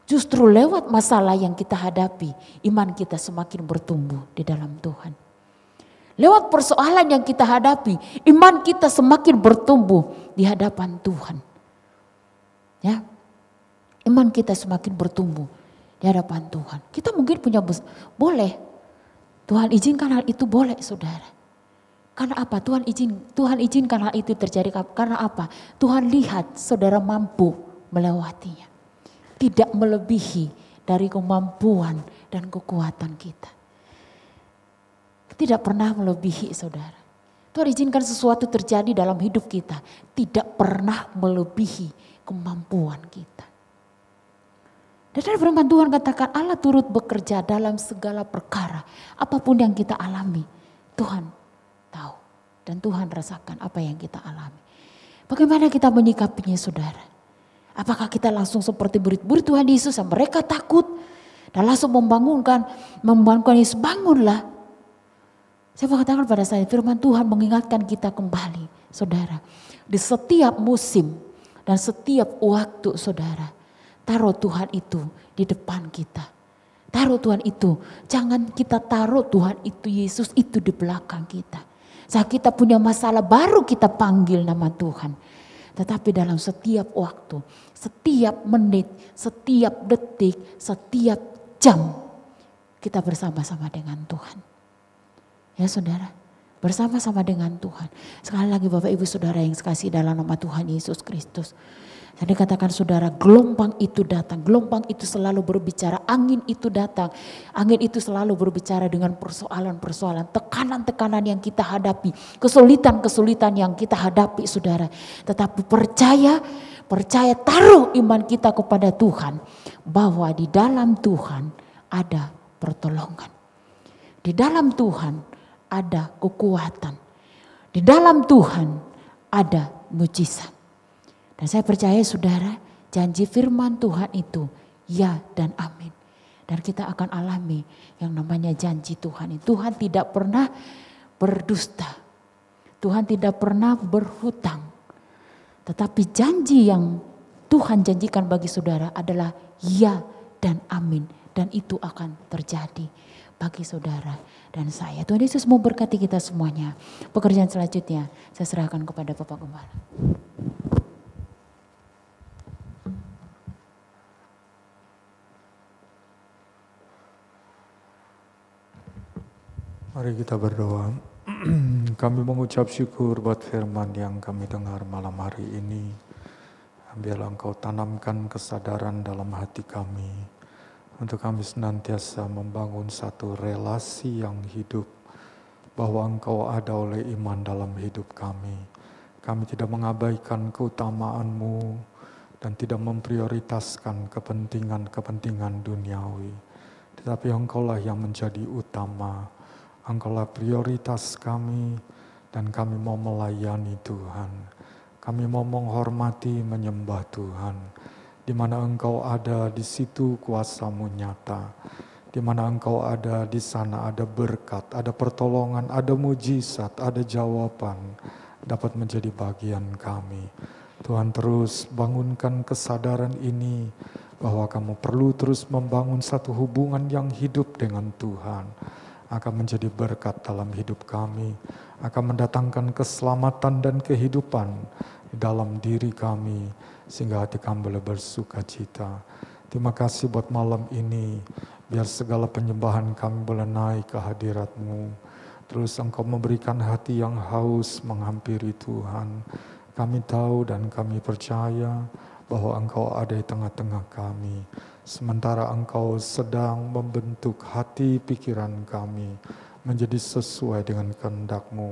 Justru lewat masalah yang kita hadapi, iman kita semakin bertumbuh di dalam Tuhan. Lewat persoalan yang kita hadapi, iman kita semakin bertumbuh di hadapan Tuhan. Ya, iman kita semakin bertumbuh di hadapan Tuhan. Kita mungkin boleh, Tuhan izinkan hal itu boleh saudara. Karena apa? Tuhan izinkan hal itu terjadi karena apa? Tuhan lihat saudara mampu melewatinya. Tidak melebihi dari kemampuan dan kekuatan kita. Tidak pernah melebihi saudara. Tuhan izinkan sesuatu terjadi dalam hidup kita. Tidak pernah melebihi kemampuan kita. Dan dalam firman Tuhan katakan Allah turut bekerja dalam segala perkara. Apapun yang kita alami, Tuhan tahu. Dan Tuhan rasakan apa yang kita alami. Bagaimana kita menyikapinya saudara? Apakah kita langsung seperti murid-murid Tuhan Yesus yang mereka takut dan langsung membangunkan Yesus, bangunlah. Saya mau katakan pada saya, firman Tuhan mengingatkan kita kembali saudara. Di setiap musim dan setiap waktu saudara, taruh Tuhan itu di depan kita. Taruh Tuhan itu, jangan kita taruh Tuhan itu, Yesus itu di belakang kita. Saat kita punya masalah baru kita panggil nama Tuhan. Tetapi dalam setiap waktu, setiap menit, setiap detik, setiap jam kita bersama-sama dengan Tuhan. Ya saudara, bersama-sama dengan Tuhan. Sekali lagi Bapak Ibu Saudara yang sekasih dalam nama Tuhan Yesus Kristus. Saya katakan saudara, gelombang itu datang, gelombang itu selalu berbicara, angin itu datang, angin itu selalu berbicara dengan persoalan-persoalan, tekanan-tekanan yang kita hadapi, kesulitan-kesulitan yang kita hadapi saudara. Tetapi percaya taruh iman kita kepada Tuhan, bahwa di dalam Tuhan ada pertolongan. Di dalam Tuhan ada kekuatan, di dalam Tuhan ada mujizat. Dan saya percaya saudara, janji firman Tuhan itu ya dan amin. Dan kita akan alami yang namanya janji Tuhan. Tuhan tidak pernah berdusta. Tuhan tidak pernah berhutang. Tetapi janji yang Tuhan janjikan bagi saudara adalah ya dan amin. Dan itu akan terjadi bagi saudara dan saya. Tuhan Yesus mau berkati kita semuanya. Pekerjaan selanjutnya saya serahkan kepada Bapak Gembala. Mari kita berdoa. Kami mengucap syukur buat firman yang kami dengar malam hari ini. Biarlah Engkau tanamkan kesadaran dalam hati kami, untuk kami senantiasa membangun satu relasi yang hidup, bahwa Engkau ada oleh iman dalam hidup kami. Kami tidak mengabaikan keutamaan-Mu dan tidak memprioritaskan kepentingan-kepentingan duniawi. Tetapi Engkau-lah yang menjadi utama. Engkaulah prioritas kami dan kami mau melayani Tuhan. Kami mau menghormati, menyembah Tuhan. Di mana Engkau ada, di situ kuasa-Mu nyata. Di mana Engkau ada, di sana ada berkat, ada pertolongan, ada mujizat, ada jawaban dapat menjadi bagian kami. Tuhan terus bangunkan kesadaran ini bahwa Kamu perlu terus membangun satu hubungan yang hidup dengan Tuhan. Akan menjadi berkat dalam hidup kami, akan mendatangkan keselamatan dan kehidupan di dalam diri kami, sehingga hati kami boleh bersuka cita. Terima kasih buat malam ini, biar segala penyembahan kami boleh naik ke hadirat-Mu. Terus Engkau memberikan hati yang haus menghampiri Tuhan. Kami tahu dan kami percaya bahwa Engkau ada di tengah-tengah kami. Sementara Engkau sedang membentuk hati pikiran kami menjadi sesuai dengan kehendak-Mu.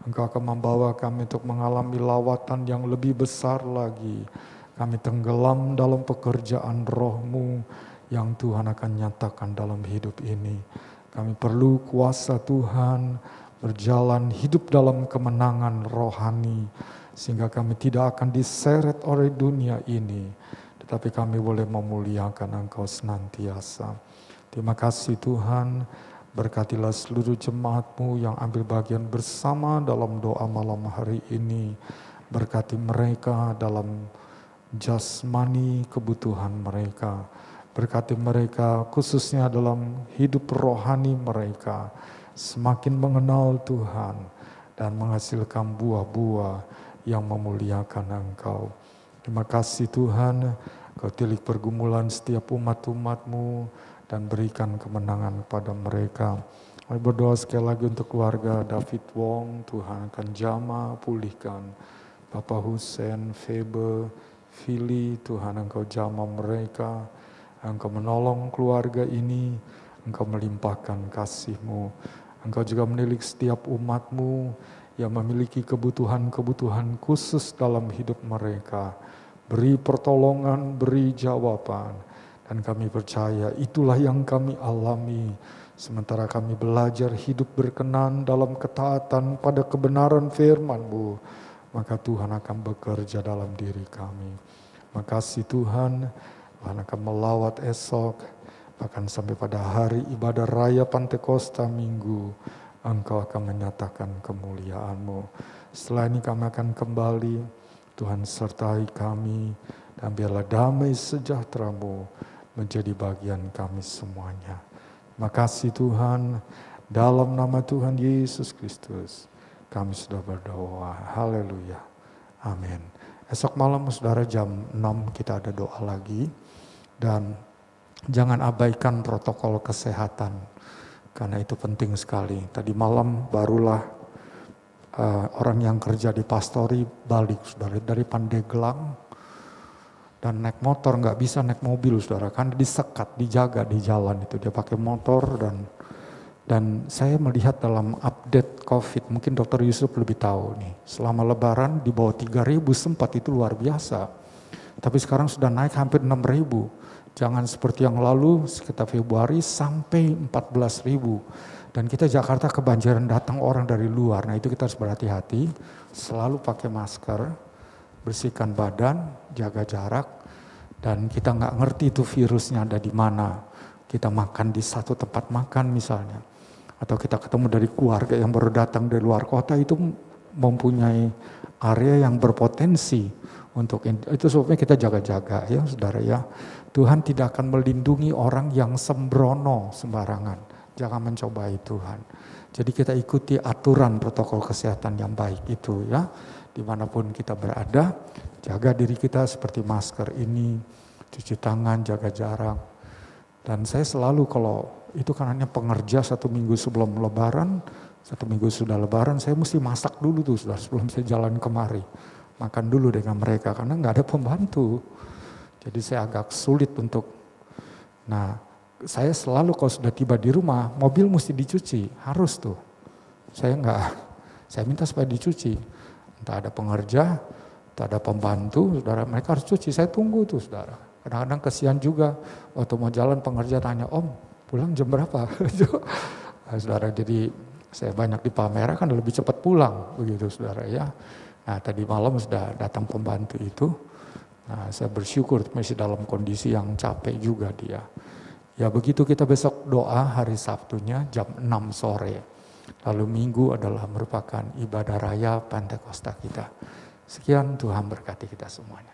Engkau akan membawa kami untuk mengalami lawatan yang lebih besar lagi. Kami tenggelam dalam pekerjaan Roh-Mu yang Tuhan akan nyatakan dalam hidup ini. Kami perlu kuasa Tuhan, berjalan hidup dalam kemenangan rohani, sehingga kami tidak akan diseret oleh dunia ini, tapi kami boleh memuliakan Engkau senantiasa. Terima kasih Tuhan, berkatilah seluruh jemaat-Mu yang ambil bagian bersama dalam doa malam hari ini. Berkati mereka dalam jasmani kebutuhan mereka. Berkati mereka khususnya dalam hidup rohani mereka. Semakin mengenal Tuhan dan menghasilkan buah-buah yang memuliakan Engkau. Terima kasih Tuhan, Kau tilik pergumulan setiap umat-umat-Mu dan berikan kemenangan kepada mereka. Kami berdoa sekali lagi untuk keluarga David Wong, Tuhan akan jamah, pulihkan. Bapak Hussein, Febe, Fili, Tuhan Engkau jamah mereka. Engkau menolong keluarga ini, Engkau melimpahkan kasih-Mu. Engkau juga menilik setiap umat-Mu yang memiliki kebutuhan-kebutuhan khusus dalam hidup mereka. Beri pertolongan, beri jawaban. Dan kami percaya itulah yang kami alami. Sementara kami belajar hidup berkenan dalam ketaatan pada kebenaran firman-Mu, maka Tuhan akan bekerja dalam diri kami. Makasih Tuhan, Tuhan akan melawat esok, bahkan sampai pada hari ibadah raya Pantekosta Minggu, Engkau akan menyatakan kemuliaan-Mu. Setelah ini kami akan kembali. Tuhan sertai kami, dan biarlah damai sejahtera-Mu menjadi bagian kami semuanya. Terima kasih Tuhan, dalam nama Tuhan Yesus Kristus kami sudah berdoa. Haleluya. Amin. Esok malam saudara jam 6 kita ada doa lagi. Dan jangan abaikan protokol kesehatan, karena itu penting sekali. Tadi malam barulah orang yang kerja di pastori balik saudara dari Pandeglang dan naik motor, nggak bisa naik mobil saudara, kan disekat, dijaga di jalan itu, dia pakai motor. Dan saya melihat dalam update COVID, mungkin Dr. Yusuf lebih tahu nih, selama lebaran di bawah 3.000 sempat, itu luar biasa. Tapi sekarang sudah naik hampir 6.000. Jangan seperti yang lalu sekitar Februari sampai 14.000. Dan kita Jakarta kebanjiran datang orang dari luar. Nah itu kita harus berhati-hati, selalu pakai masker, bersihkan badan, jaga jarak. Dan kita nggak ngerti itu virusnya ada di mana. Kita makan di satu tempat makan misalnya. Atau kita ketemu dari keluarga yang baru datang dari luar kota, itu mempunyai area yang berpotensi untuk itu, sebabnya kita jaga-jaga ya saudara ya. Tuhan tidak akan melindungi orang yang sembrono sembarangan. Jangan mencobai Tuhan. Jadi kita ikuti aturan protokol kesehatan yang baik itu ya. Dimanapun kita berada, jaga diri kita seperti masker ini, cuci tangan, jaga jarak. Dan saya selalu kalau itu kan hanya pengerja 1 minggu sebelum lebaran, 1 minggu sudah lebaran, saya mesti masak dulu tuh sudah sebelum saya jalan kemari. Makan dulu dengan mereka karena nggak ada pembantu. Jadi saya agak sulit untuk, saya selalu kalau sudah tiba di rumah, mobil mesti dicuci, harus tuh. Saya minta supaya dicuci. Entah ada pengerja, entah ada pembantu, saudara, mereka harus cuci, saya tunggu tuh saudara. Kadang-kadang kesian juga, waktu mau jalan pengerja tanya, Om pulang jam berapa? Saudara, jadi saya banyak di Palmera kan lebih cepat pulang, begitu saudara ya. Nah tadi malam sudah datang pembantu itu, nah saya bersyukur masih dalam kondisi yang capek juga dia. Ya begitu kita besok doa hari Sabtunya jam 6 sore. Lalu Minggu adalah merupakan ibadah raya Pentakosta kita. Sekian, Tuhan berkati kita semuanya.